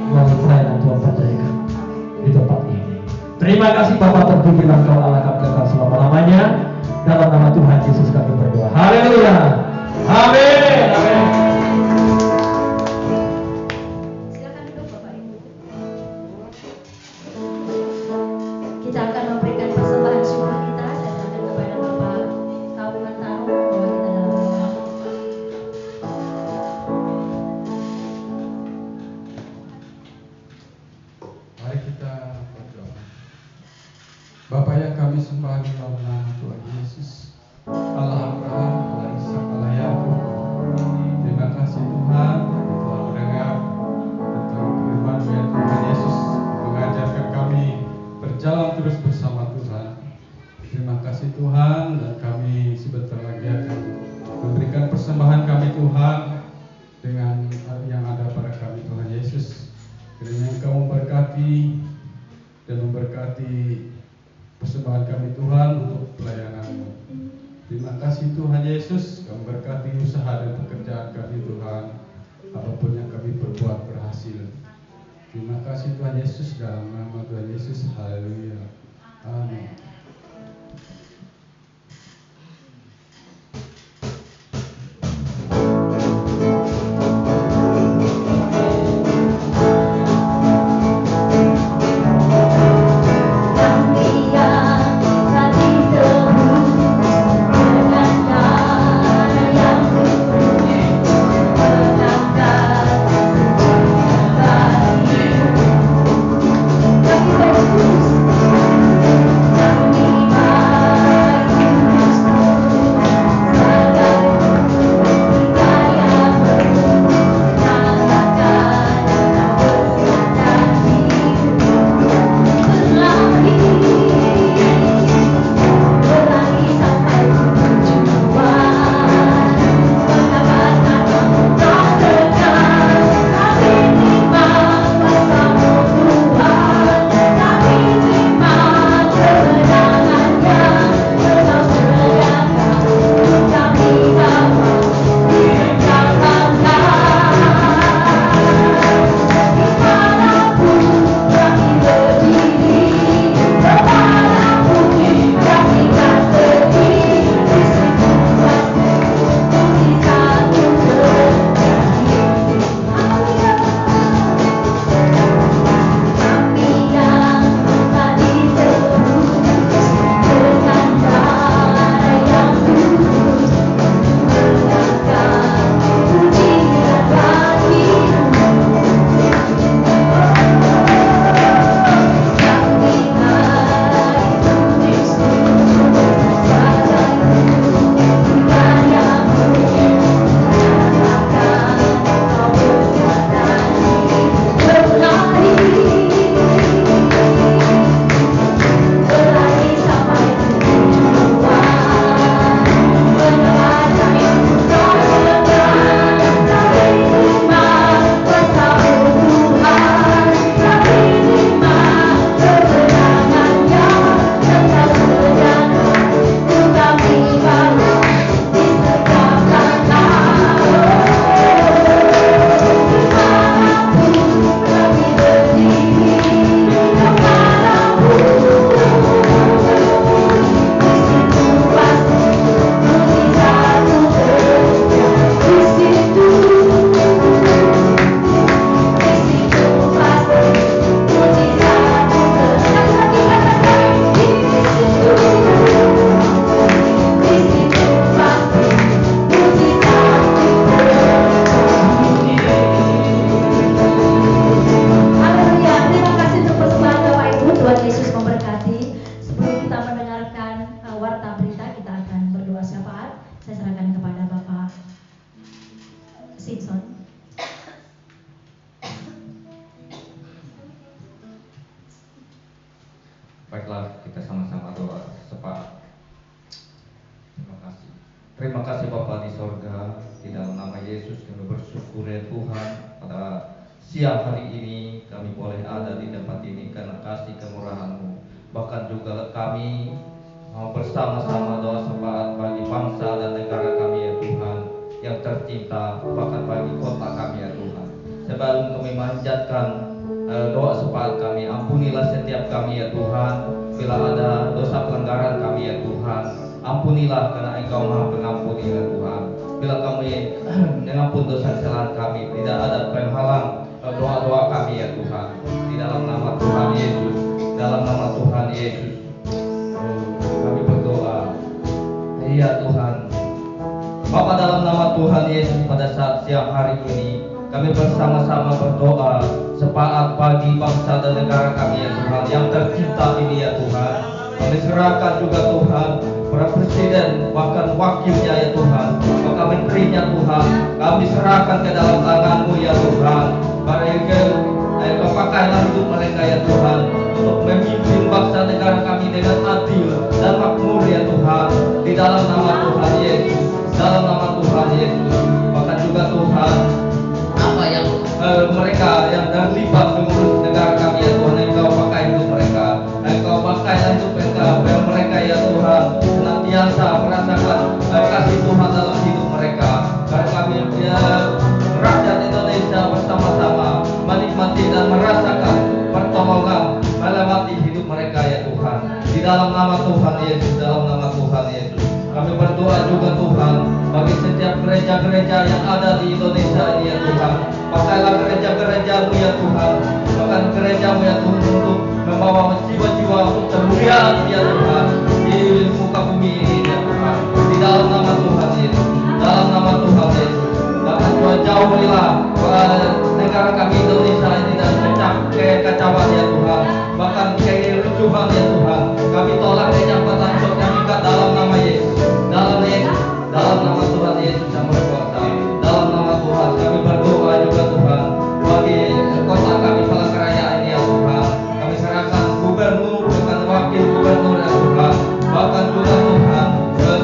melalui pelayanan Tuhan percayakan di tempat ini. Terima kasih Bapa, terpujilah Engkau Allah kami kekal selama-lamanya. Dalam nama Tuhan Yesus kami berdoa. Haleluya. Amin. Amin. Silakan duduk Bapak Ibu. Kita akan memberikan persembahan syukur kita. Saya serahkan kepada Bapak Kauman Tanu bahwa kita dalam doa. Mari kita berdoa. Bapa yang kami sembah di dalam nama Tuhan Yesus, Allah Abraham, Allah Ishak, Allah Yakub. Terima kasih Tuhan telah mendengar tentang firman-Mu ya Tuhan Yesus, mengajarkan kami berjalan terus bersama Tuhan. Terima kasih Tuhan, dan kami sebentar lagi akan memberikan persembahan kami Tuhan dengan yang ada pada kami Tuhan Yesus. Kiranya Engkau memberkati dan memberkati persembahan kami Tuhan untuk pelayanan-Mu. Terima kasih Tuhan Yesus, Kau memberkati usaha dan pekerjaan kami Tuhan, apapun yang kami perbuat berhasil. Terima kasih Tuhan Yesus, dalam nama Tuhan Yesus, haleluya, amin. Baiklah, kita sama-sama doa sepakat. Terima kasih. Terima kasih Bapa di sorga, di dalam nama Yesus kami bersyukur ya Tuhan. Pada siang hari ini kami boleh ada di tempat ini karena kasih kemurahan-Mu. Bahkan juga kami mau bersama-sama doa syafaat bagi bangsa dan negara kami ya Tuhan yang tercinta, bahkan bagi kota kami ya Tuhan. Sebelum kami manjatkan doa syafaat kami, ampunilah setiap kami ya Tuhan. Bila ada dosa pelanggaran kami ya Tuhan, ampunilah karena Engkau Maha Pengampun ya Tuhan. Bila kami mengampun dosa kesalahan kami, tidak ada penghalang doa-doa kami ya Tuhan. Di dalam nama Tuhan Yesus, dalam nama Tuhan Yesus, kami berdoa. Iya Tuhan. Bapa, dalam nama Tuhan Yesus, pada saat siang hari ini kami bersama-sama berdoa syafaat bagi bangsa dan negara kami ya Tuhan yang tercinta ini ya Tuhan. Kami serahkan juga Tuhan para presiden, bahkan wakilnya ya Tuhan, bahkan menterinya Tuhan, kami serahkan ke dalam tangan-Mu ya Tuhan. Kau pakailah hidup mereka ya Tuhan untuk memimpin bangsa negara kami dengan adil dan makmur ya Tuhan. Di dalam nama Tuhan Yesus, dalam nama Tuhan Yesus. Bahkan juga Tuhan, apa yang mereka yang terlibat mengurus negara kami ya Tuhan, Engkau pakai hidup mereka, Engkau pakai hidup mereka ya Tuhan, senantiasa merasakan kasih Tuhan dalam hidup mereka. Karena kami ya rakyat Indonesia bersama-sama menikmati dan merasakan pertolongan melewati hidup mereka ya Tuhan. Di dalam nama Tuhan Yesus, dalam nama Tuhan Yesus, kami berdoa juga Tuhan bagi setiap gereja-gereja yang ada di Indonesia ini ya Tuhan. Pakailah gereja-gereja-Mu ya Tuhan, bahkan gereja-Mu ya Tuhan untuk membawa jiwa-jiwa untuk kemuliaan ya Tuhan di muka bumi ini ya Tuhan. Di dalam nama Tuhan Yesus, dalam nama Tuhan Yesus. Bahkan jauhilah negara kami Indonesia ini dan kekacauan ya Tuhan, bahkan kericuhan ya Tuhan. Kami tolak kejampatan kami kat dalam nama Yesus, dalam Yesus, dalam nama Tuhan Yesus yang berkuasa. Dalam nama Tuhan kami berdoa juga Tuhan bagi kota kami Palangkaraya ini ya Tuhan. Kami serahkan gubernur dengan wakil gubernur ya Tuhan, bahkan juga Tuhan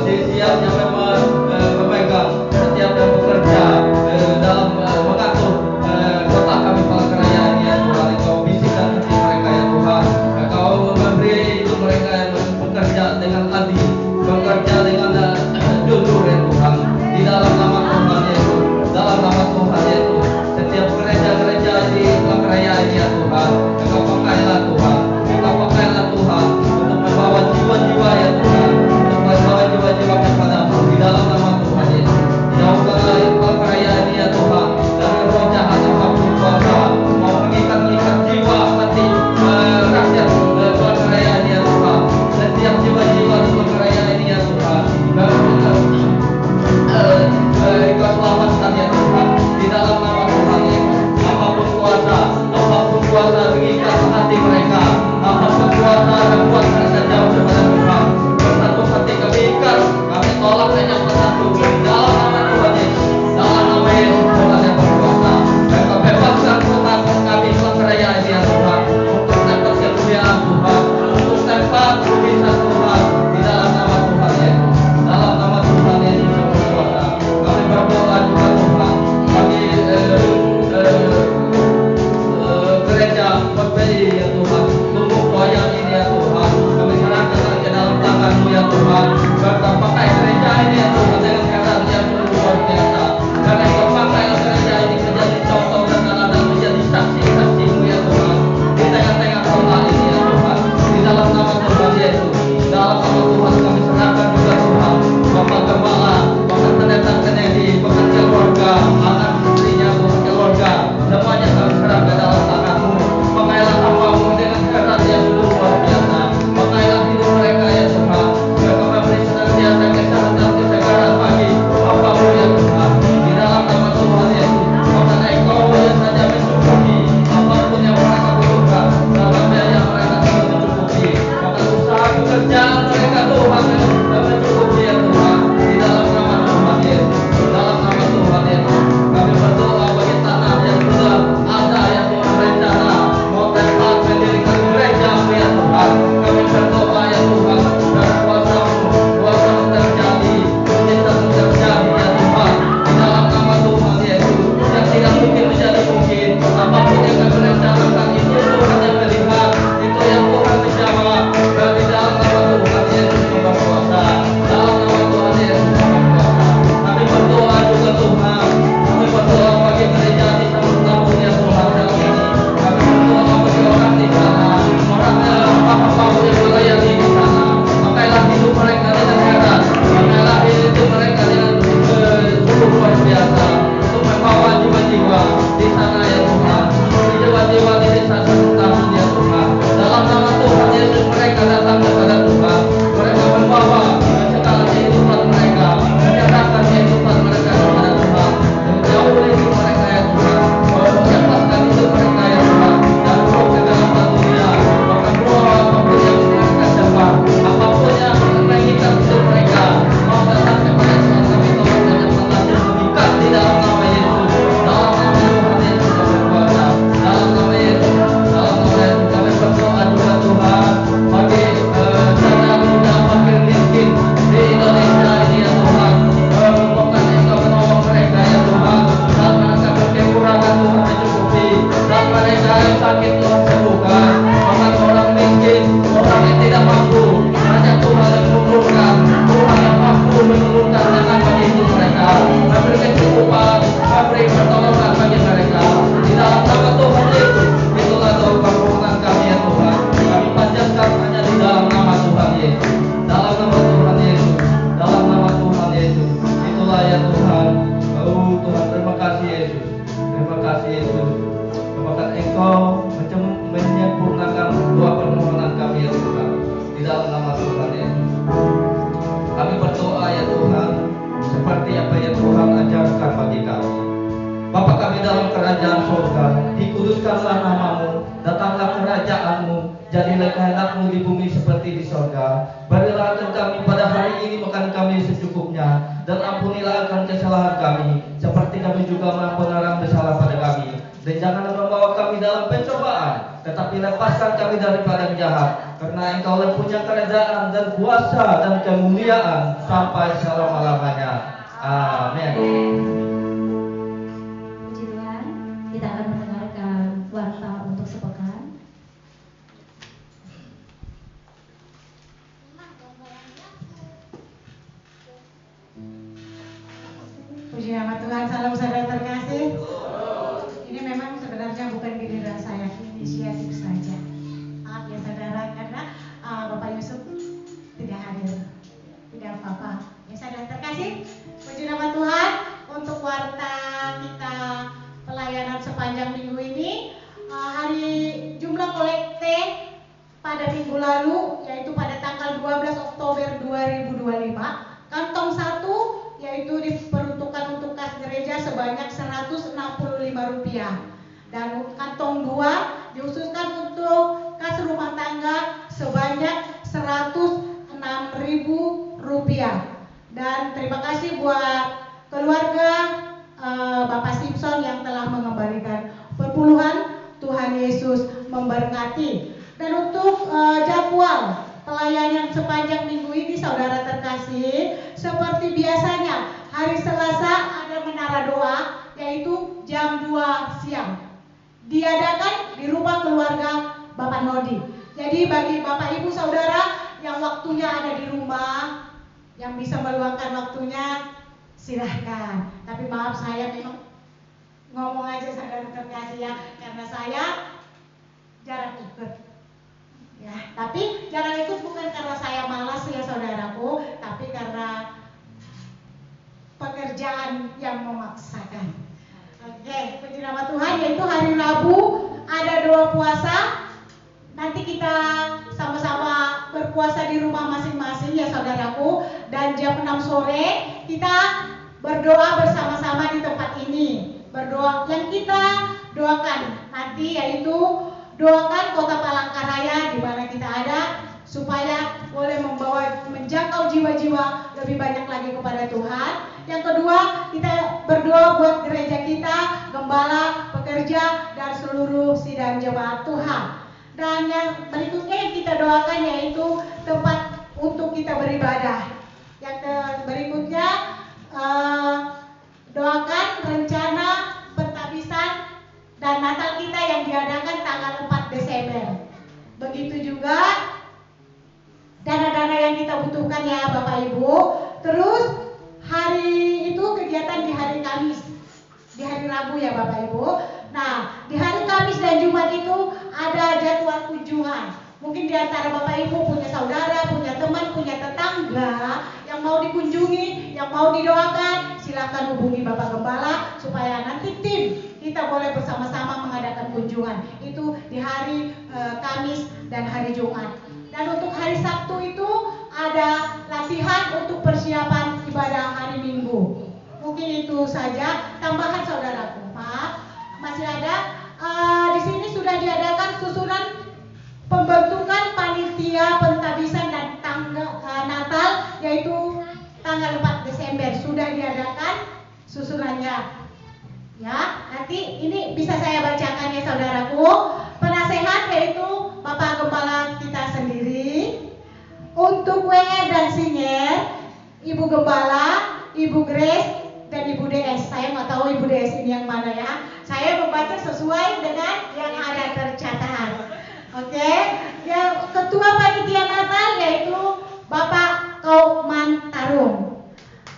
setiap yang memegang, setiap yang bekerja dalam mengatur kota kami Palangkaraya ini ya Tuhan. Engkau bisikan hati mereka ya Tuhan, Engkau memberi kerajaan-Mu, jadilah kehendak-Mu di bumi seperti di sorga. Berilah akan kami pada hari ini makan kami secukupnya, dan ampunilah akan kesalahan kami, seperti kami juga mengampuni orang bersalah pada kami. Dan janganlah membawa kami dalam pencobaan, tetapi lepaskan kami daripada yang jahat. Karena Engkau punya kerajaan dan kuasa dan kemuliaan sampai selama-lamanya. Amin. Puji Tuhan, kita akan mendengarkan warta untuk sepekan. Puji nama Tuhan, salam saudara terkasih. Ini memang sebenarnya bukan giliran saya, inisiatif saja. Maaf ya saudara, karena Bapak Yusuf tidak hadir. Tidak apa-apa. Ya saudara terkasih, puji nama Tuhan untuk warta kita pelayanan sepanjang minggu ini. Hari jumlah kolekte pada minggu lalu, yaitu pada tanggal 12 Oktober 2025, kantong 1 yaitu diperuntukkan untuk kas gereja sebanyak Rp165, dan kantong 2 dihususkan untuk kas rumah tangga sebanyak Rp106.000. Dan terima kasih buat keluarga Bapak Simpson yang telah mengembalikan perpuluhan. Tuhan Yesus memberkati. Dan untuk jadwal pelayanan sepanjang minggu ini saudara terkasih, seperti biasanya hari Selasa ada menara doa, yaitu jam 2 siang. Diadakan di rumah keluarga Bapak Nodi. Jadi bagi Bapak Ibu Saudara yang waktunya ada di rumah, yang bisa meluangkan waktunya, silahkan. Tapi maaf, saya memang ngomong aja saudara terkasih ya, karena saya jarang ikut. Ya, tapi jarang ikut bukan karena saya malas ya saudaraku, tapi karena pekerjaan yang memaksakan. Oke, puji nama Tuhan, yaitu hari Rabu ada doa puasa. Nanti kita sama-sama berpuasa di rumah masing-masing ya saudaraku. Dan jam 6 sore kita berdoa bersama-sama di tempat ini. Berdoa yang kita doakan nanti yaitu doakan Kota Palangkaraya di mana kita ada, supaya boleh menjangkau jiwa-jiwa lebih banyak lagi kepada Tuhan. Yang kedua, kita berdoa buat gereja kita, gembala, pekerja, dan seluruh sidang jemaat Tuhan. Dan yang berikutnya yang kita doakan yaitu tempat untuk kita beribadah. Yang berikutnya doakan rencana pentabisan dan Natal kita yang diadakan tanggal 4 Desember. Begitu juga dana-dana yang kita butuhkan ya Bapak Ibu. Terus hari itu kegiatan di hari Kamis, di hari Rabu ya Bapak Ibu. Nah, di hari Kamis dan Jumat itu ada jadwal kunjungan. Mungkin di antara Bapak Ibu punya saudara, punya teman, punya tetangga yang mau dikunjungi, yang mau didoakan, silakan hubungi Bapak Gembala supaya nanti tim kita boleh bersama-sama mengadakan kunjungan. Itu di hari Kamis dan hari Jumat. Dan untuk hari Sabtu itu ada latihan untuk persiapan ibadah hari Minggu. Mungkin itu saja tambahan saudaraku. Maaf, masih ada di sini sudah diadakan susunan pembentukan panitia pentabisan dan tanggal Natal, yaitu tanggal 4 Desember sudah diadakan susunannya. Ya, nanti ini bisa saya bacakan ya saudaraku. Penasehat yaitu Bapak Gembala kita sendiri. Untuk WR dan Sinyer, Ibu Gembala, Ibu Grace, dan Ibu DS. Saya nggak tahu Ibu DS ini yang mana ya. Saya membaca sesuai dengan yang ada tercatat. Oke, yang ketua panitia Natal yaitu Bapak Kauman Tarung.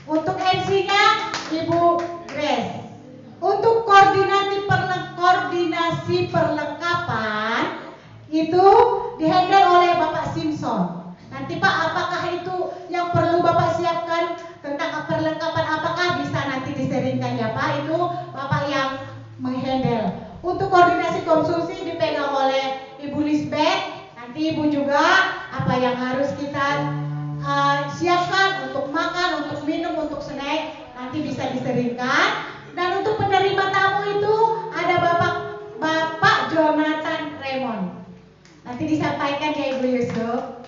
Untuk MC-nya Ibu Grace. Untuk koordinasi perlengkapan itu dihandle oleh Bapak Simpson. Nanti Pak, apakah itu yang perlu Bapak siapkan tentang perlengkapan, apakah bisa nanti diseringkan ya Pak? Itu Bapak yang menghandle. Untuk koordinasi konsumsi dipegang oleh Ibu Lisbeth. Nanti Ibu juga apa yang harus kita siapkan untuk makan, untuk minum, untuk snack nanti bisa diseringkan. Dan untuk penerima tamu itu ada Bapak Jonathan Raymond. Nanti disampaikan ya Ibu Yusuf.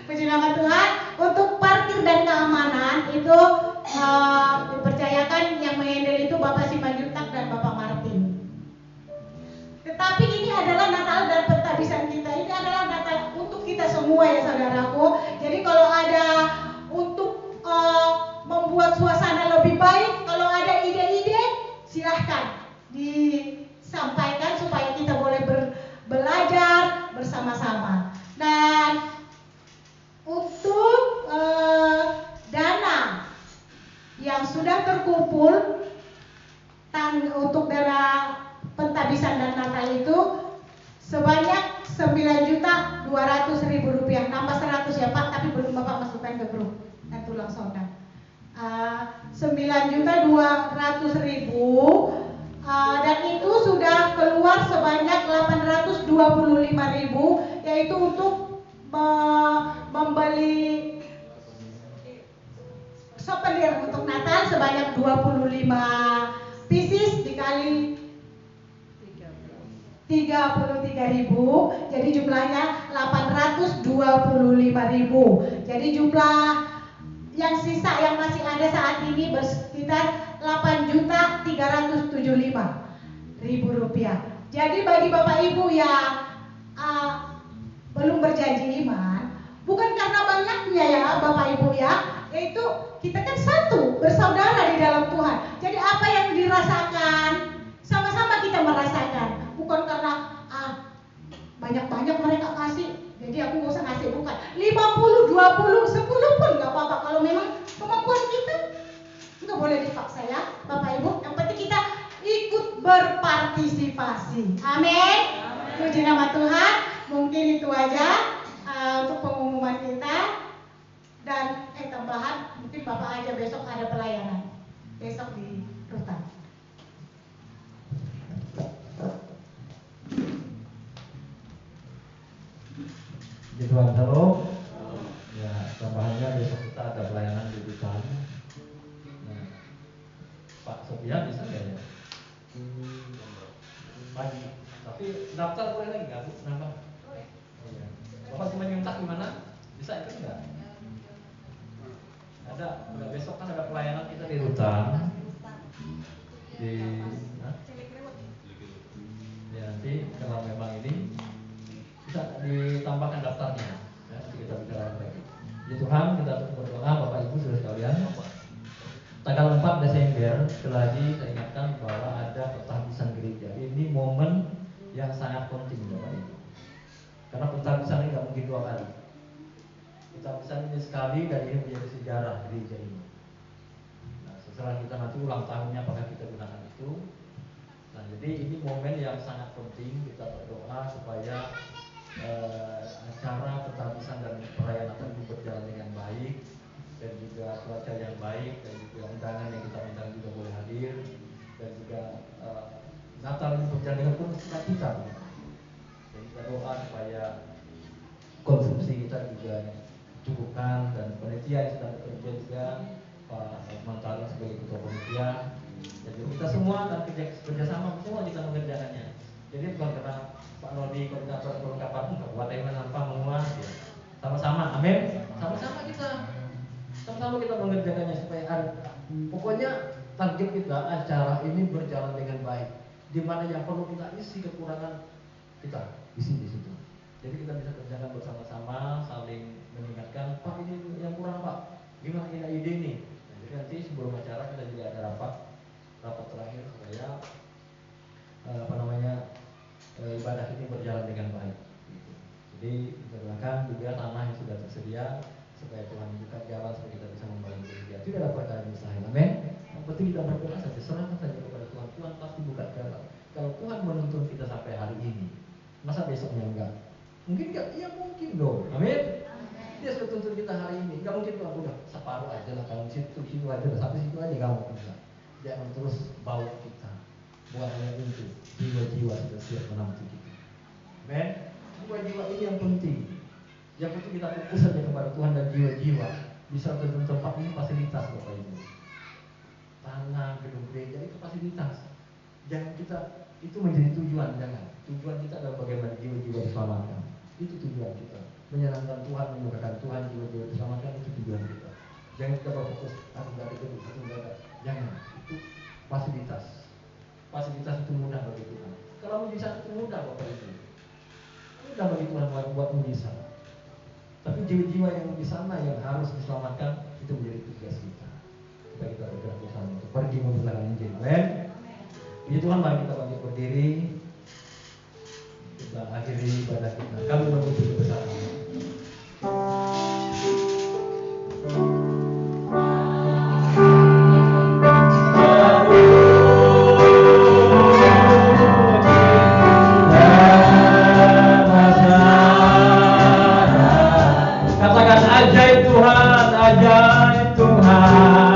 Puji nama Tuhan. Untuk parkir dan keamanan itu dipercayakan yang menghandle itu Bapak Simanjuntak dan Bapak Martin. Tetapi ini adalah Natal dan pentabisan kita. Ini adalah Natal untuk kita semua ya saudaraku. Jadi kalau ada untuk membuat suasana lebih baik, kalau ada ide-ide silahkan disampaikan supaya kita boleh belajar bersama-sama. Dan untuk dana yang sudah terkumpul untuk dana pentabisan dan Natal itu sebanyak 9.200.000 rupiah, nambah 100 ya Pak, tapi belum Bapak masukkan ke grup dan tulang sonda. 9.200.000 dan itu sudah keluar sebanyak 825.000, yaitu untuk membeli souvenir untuk Natal sebanyak 25 pieces dikali 33.000, jadi jumlahnya 825.000. Jadi jumlah yang sisa yang masih ada saat ini bersekitar 8.375.000 rupiah. Jadi bagi Bapak Ibu yang belum berjanji iman, bukan karena banyaknya ya Bapak Ibu ya, yaitu kita kan satu bersaudara di dalam Tuhan. Jadi apa yang dirasakan sama-sama kita merasakan. Bukan karena banyak-banyak mereka kasih, jadi aku nggak usah ngasih, bukan. 50, 20, 10 pun nggak apa-apa. Kalau memang kemampuan kita nggak boleh dipaksa ya, Bapak Ibu. Yang penting kita ikut berpartisipasi. Amin. Puji nama Tuhan. Mungkin itu aja untuk pengumuman kita. Dan tambahan, mungkin Bapak aja besok ada pelayanan. Besok di Rutan. Tuhan Shalom. Ya, tambahannya besok kita ada pelayanan di Rutan. Nah, Pak Sofian bisa nggak ya? Pagi. Tapi daftar boleh lagi nggak Bu? Nambah? Oh ya. Bapak cuma nyuntak gimana? Bisa ikut nggak? Ada. Udah besok kan ada pelayanan kita di Rutan. Ya nanti kalau memang ini bisa ditambahkan daftarnya. Ya, nanti kita bicara lagi. Ya Tuhan, kita berdoa Bapak Ibu saudara sekalian. Tanggal 4 Desember sekali lagi saya ingatkan bahwa ada pentabisan gereja. Ini momen yang sangat penting Bapak Ibu. Karena pentabisan ini nggak mungkin 2 kali. Pentabisan ini sekali dan ini menjadi sejarah gereja ini. Nah, setelah kita nanti ulang tahunnya apakah kita gunakan itu. Nah, jadi ini momen yang sangat penting kita berdoa supaya acara pentabisan dan perayaan Natal ini berjalan dengan baik, dan juga cuaca yang baik, dan juga undangan yang kita undang juga boleh hadir, dan juga Natal ini berjalan dengan penuh sukacita. Dan kita doa supaya konsumsi kita juga cukupkan, dan panitia yang sedang bekerja juga Pak Mantara sebagai ketua panitia, dan juga kita semua akan kerjasama semua kita mengerjakannya. Jadi bukan karena Pak Nodi koordinator perlengkapan kabupaten tanpa menguas ya. Sama-sama, amin. Sama-sama kita mengerjakannya supaya pokoknya target kita acara ini berjalan dengan baik. Di mana yang perlu kita isi kekurangan kita isi di situ. Jadi kita bisa kerjakan bersama-sama, saling mengingatkan, Pak ini yang kurang Pak, gimana ide ini. Nah, jadi nanti sebelum acara kita juga ada rapat terakhir supaya ibadah ini berjalan dengan baik. Gitu. Jadi kita doakan juga tanah yang sudah tersedia supaya Tuhan buka jalan supaya kita bisa membangun gereja. Tidak ada perkara yang mustahil. Amin. Yang penting kita berdoa saja, serahkan saja kepada Tuhan. Tuhan pasti buka jalan. Kalau Tuhan menuntun kita sampai hari ini, masa besoknya enggak? Mungkin enggak? Iya mungkin dong. Amin. Dia sudah tuntun kita hari ini. Enggak mungkin Tuhan udah separuh aja lah, kalau situ aja lah, sampai situ aja kamu enggak. Jangan terus bawa kita. Bukan hanya itu, jiwa-jiwa sudah siap menanti kita. Amin. Jiwa-jiwa ini yang penting. Yang penting kita fokus saja kepada Tuhan dan jiwa-jiwa. Di suatu tempat ini fasilitas Bapak Ibu. Tanah, gedung gereja itu fasilitas. Jangan kita Itu menjadi tujuan, jangan. Tujuan kita adalah bagaimana jiwa-jiwa diselamatkan. Itu tujuan kita. Menyenangkan Tuhan, memuliakan Tuhan, jiwa-jiwa diselamatkan, itu tujuan kita. Jangan kita berfokus harus dari gedung, harus dari. Jangan. Itu fasilitas. Fasilitas itu mudah bagi Tuhan. Kalau mujizat itu mudah Bapak Ibu. Mudah bagi Tuhan buat mujizat. Tapi jiwa-jiwa yang di sana yang harus diselamatkan, itu menjadi tugas kita. Supaya kita bergerak ke sana untuk pergi memberitakan Injil. Amin. Puji Tuhan, mari kita bangkit berdiri. Kita akhiri ibadah kita. Kami menuju kebesaran. Katakan ajaib Tuhan, ajaib Tuhan, ajaib Tuhan.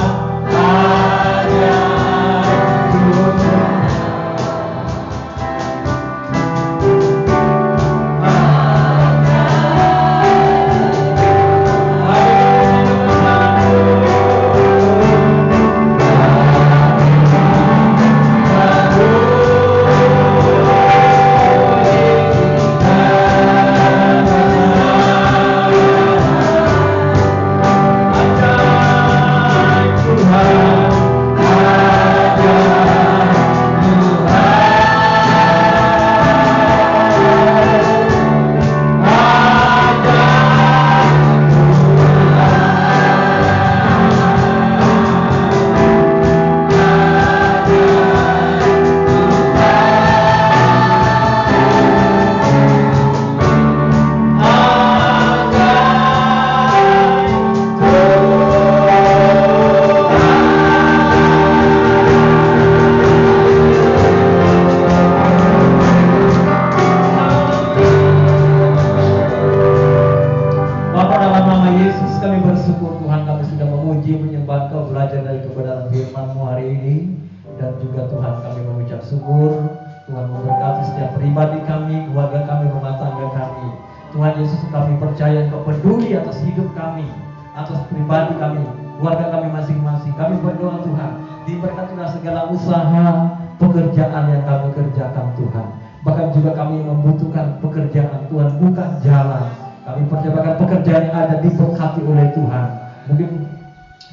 Usaha pekerjaan yang kami kerjakan Tuhan, bahkan juga kami membutuhkan pekerjaan Tuhan, bukan jalan. Kami percayakan pekerjaan yang ada diberkati oleh Tuhan. Mungkin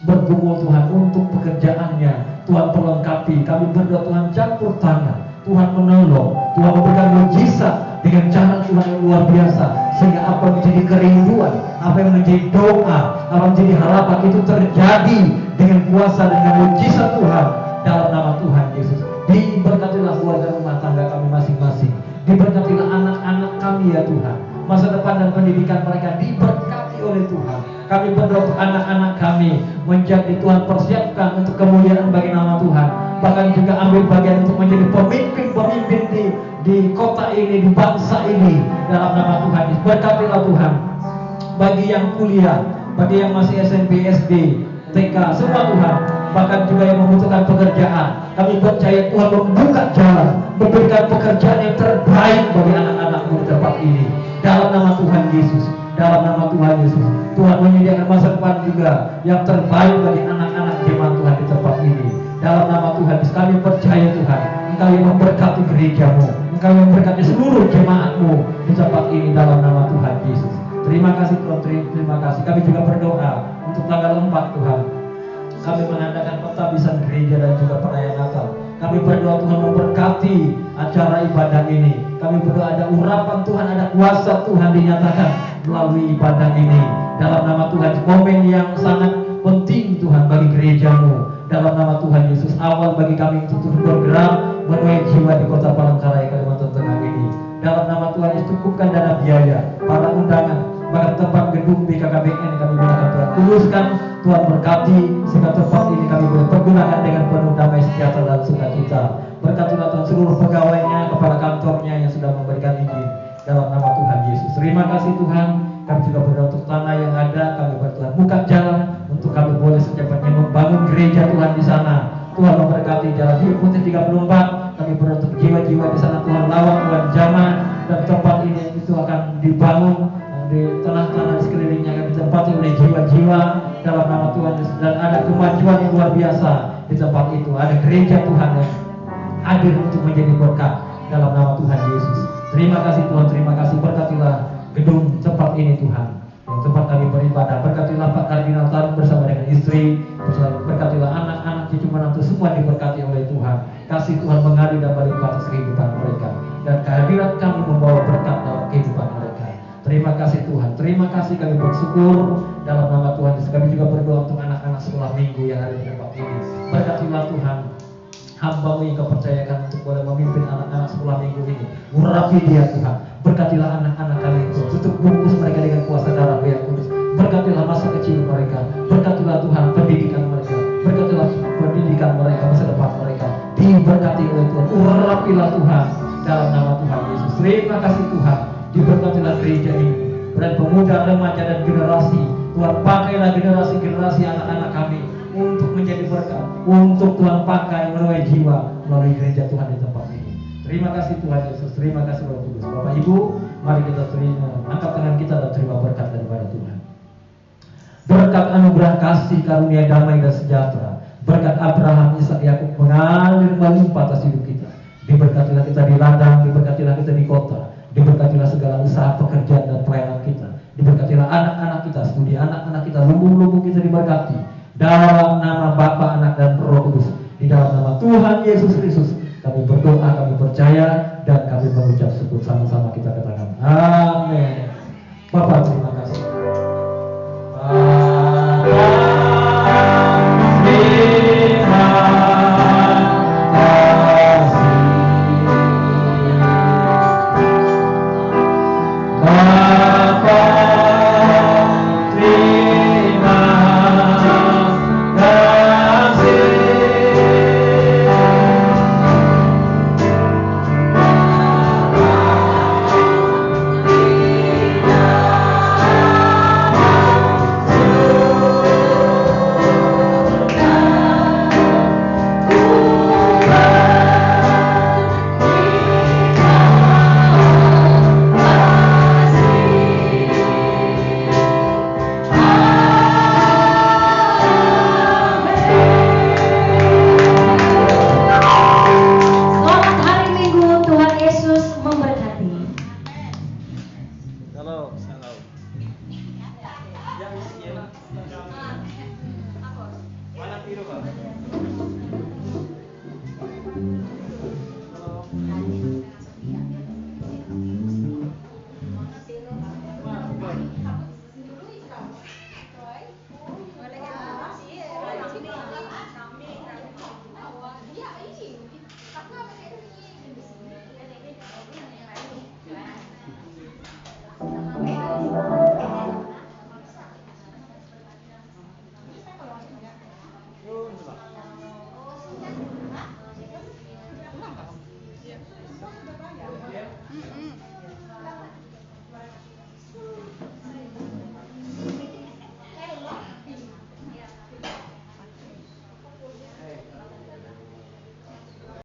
bergumul Tuhan untuk pekerjaannya, Tuhan perlengkapi. Kami berdoa Tuhan campur tangan, Tuhan menolong, Tuhan memberikan mujizat dengan cara Tuhan yang luar biasa, sehingga apa yang menjadi kerinduan, apa yang menjadi doa, apa yang menjadi harapan itu terjadi dengan kuasa dan dengan mujizat Tuhan. Dalam nama Tuhan Yesus, diberkatilah keluarga rumah tangga kami masing-masing. Diberkatilah anak-anak kami ya Tuhan. Masa depan dan pendidikan mereka diberkati oleh Tuhan. Kami berdoa untuk anak-anak kami menjadi Tuhan persiapkan untuk kemuliaan bagi nama Tuhan. Bahkan juga ambil bagian untuk menjadi pemimpin di kota ini, di bangsa ini. Dalam nama Tuhan Yesus, berkatilah Tuhan. Bagi yang kuliah, bagi yang masih SMP, SD, TK, semua Tuhan. Bahkan juga yang membutuhkan pekerjaan, kami percaya Tuhan membuka jalan, memberikan pekerjaan yang terbaik bagi anak-anakmu di tempat ini. Dalam nama Tuhan Yesus, dalam nama Tuhan Yesus, Tuhan menyediakan masa depan juga yang terbaik bagi anak-anak jemaat Tuhan di tempat ini. Dalam nama Tuhan Yesus, kami percaya Tuhan, Engkau yang memberkati gerejamu, Engkau yang memberkati seluruh jemaatmu di tempat ini. Dalam nama Tuhan Yesus, terima kasih Tuhan, terima kasih. Kami juga berdoa untuk tanggal 4 Tuhan. Kami mengadakan pentabisan gereja dan juga perayaan Natal. Kami berdoa Tuhan memberkati acara ibadah ini. Kami berdoa ada urapan Tuhan, ada kuasa Tuhan dinyatakan melalui ibadah ini. Dalam nama Tuhan, momen yang sangat penting Tuhan bagi gerejamu. Dalam nama Tuhan Yesus, awal bagi kami untuk terus bergerak menuai jiwa di kota Palangkaraya, Kalimantan Tengah ini. Dalam nama Tuhan Yesus, cukupkan dana biaya, para undangan, bahkan tempat gedung BKKBN kami gunakan Tuhan. Tuluskan, Tuhan berkati, sehingga tempat ini kami boleh pergunakan dengan penuh damai sejahtera dan sukacita. Berkatilah Tuhan seluruh pegawainya, kepala kantornya yang sudah memberikan izin. Dalam nama Tuhan Yesus, terima kasih Tuhan. Kami juga berdoa untuk tanah yang ada, kami berdoa buka jalan untuk kami boleh secepatnya membangun gereja Tuhan di sana. Tuhan memberkati jalan Hidup Putih 34. Kami berdoa untuk jiwa-jiwa di sana Tuhan lawan Tuhan zaman, dan tempat ini itu akan dibangun di tengah-tengah sekelilingnya, akan ditempati oleh jiwa-jiwa dalam nama Tuhan Yesus. Dan ada kemajuan yang luar biasa di tempat itu. Ada gereja Tuhan yang hadir untuk menjadi berkat. dalam nama Tuhan Yesus. Terima kasih Tuhan, terima kasih. Berkatilah gedung tempat ini Tuhan, yang tempat kami beribadah. Berkatilah Pak Kardinal Tan bersama dengan istri, berkatilah anak-anak, cucu menantu, semua diberkati oleh Tuhan. Kasih Tuhan mengalir dan melimpah atas kehidupan mereka, dan kehadiran kami membawa berkat dalam kehidupan mereka. Terima kasih Tuhan, terima kasih, kami bersyukur dalam nama Tuhan Yesus. Kami juga berdoa untuk anak-anak sekolah minggu yang ada di tempat ini. Berkatilah Tuhan hamba-Mu yang Kau percayakan untuk boleh memimpin anak-anak sekolah minggu ini. Urapi dia Tuhan, berkatilah anak-anak kami itu, tutup bungkus mereka dengan kuasa darah Yang Kudus. Berkatilah masa kecil mereka, berkatilah Tuhan pendidikan mereka, berkatilah pendidikan mereka, masa depan mereka diberkati oleh Tuhan. Urapilah Tuhan dalam nama Tuhan Yesus. Terima kasih Tuhan, diberkatilah gereja ini dan pemuda, remaja dan generasi. Tuhan pakailah generasi anak-anak kami untuk menjadi berkat, untuk Tuhan pakai menuai jiwa melalui gereja Tuhan di tempat ini. Terima kasih Tuhan Yesus, terima kasih Roh Kudus. Bapak Ibu, mari kita terima, angkat tangan kita dan terima berkat daripada Tuhan. Berkat anugerah kasih karunia damai dan sejahtera, berkat Abraham, Ishak, Yakub mengalir melimpah atas hidup kita. Diberkatilah kita di ladang, diberkatilah kita di kota, diberkatilah segala usaha pekerjaan dan pelayanan kita. Diberkatilah anak-anak kita, studi anak-anak kita, lumbung-lumbung kita diberkati. Dalam nama Bapa, Anak dan Roh Kudus, di dalam nama Tuhan Yesus Kristus, kami berdoa, kami percaya, dan kami mengucap syukur. Sama-sama kita katakan amin. Bapak terima kasih. Halo.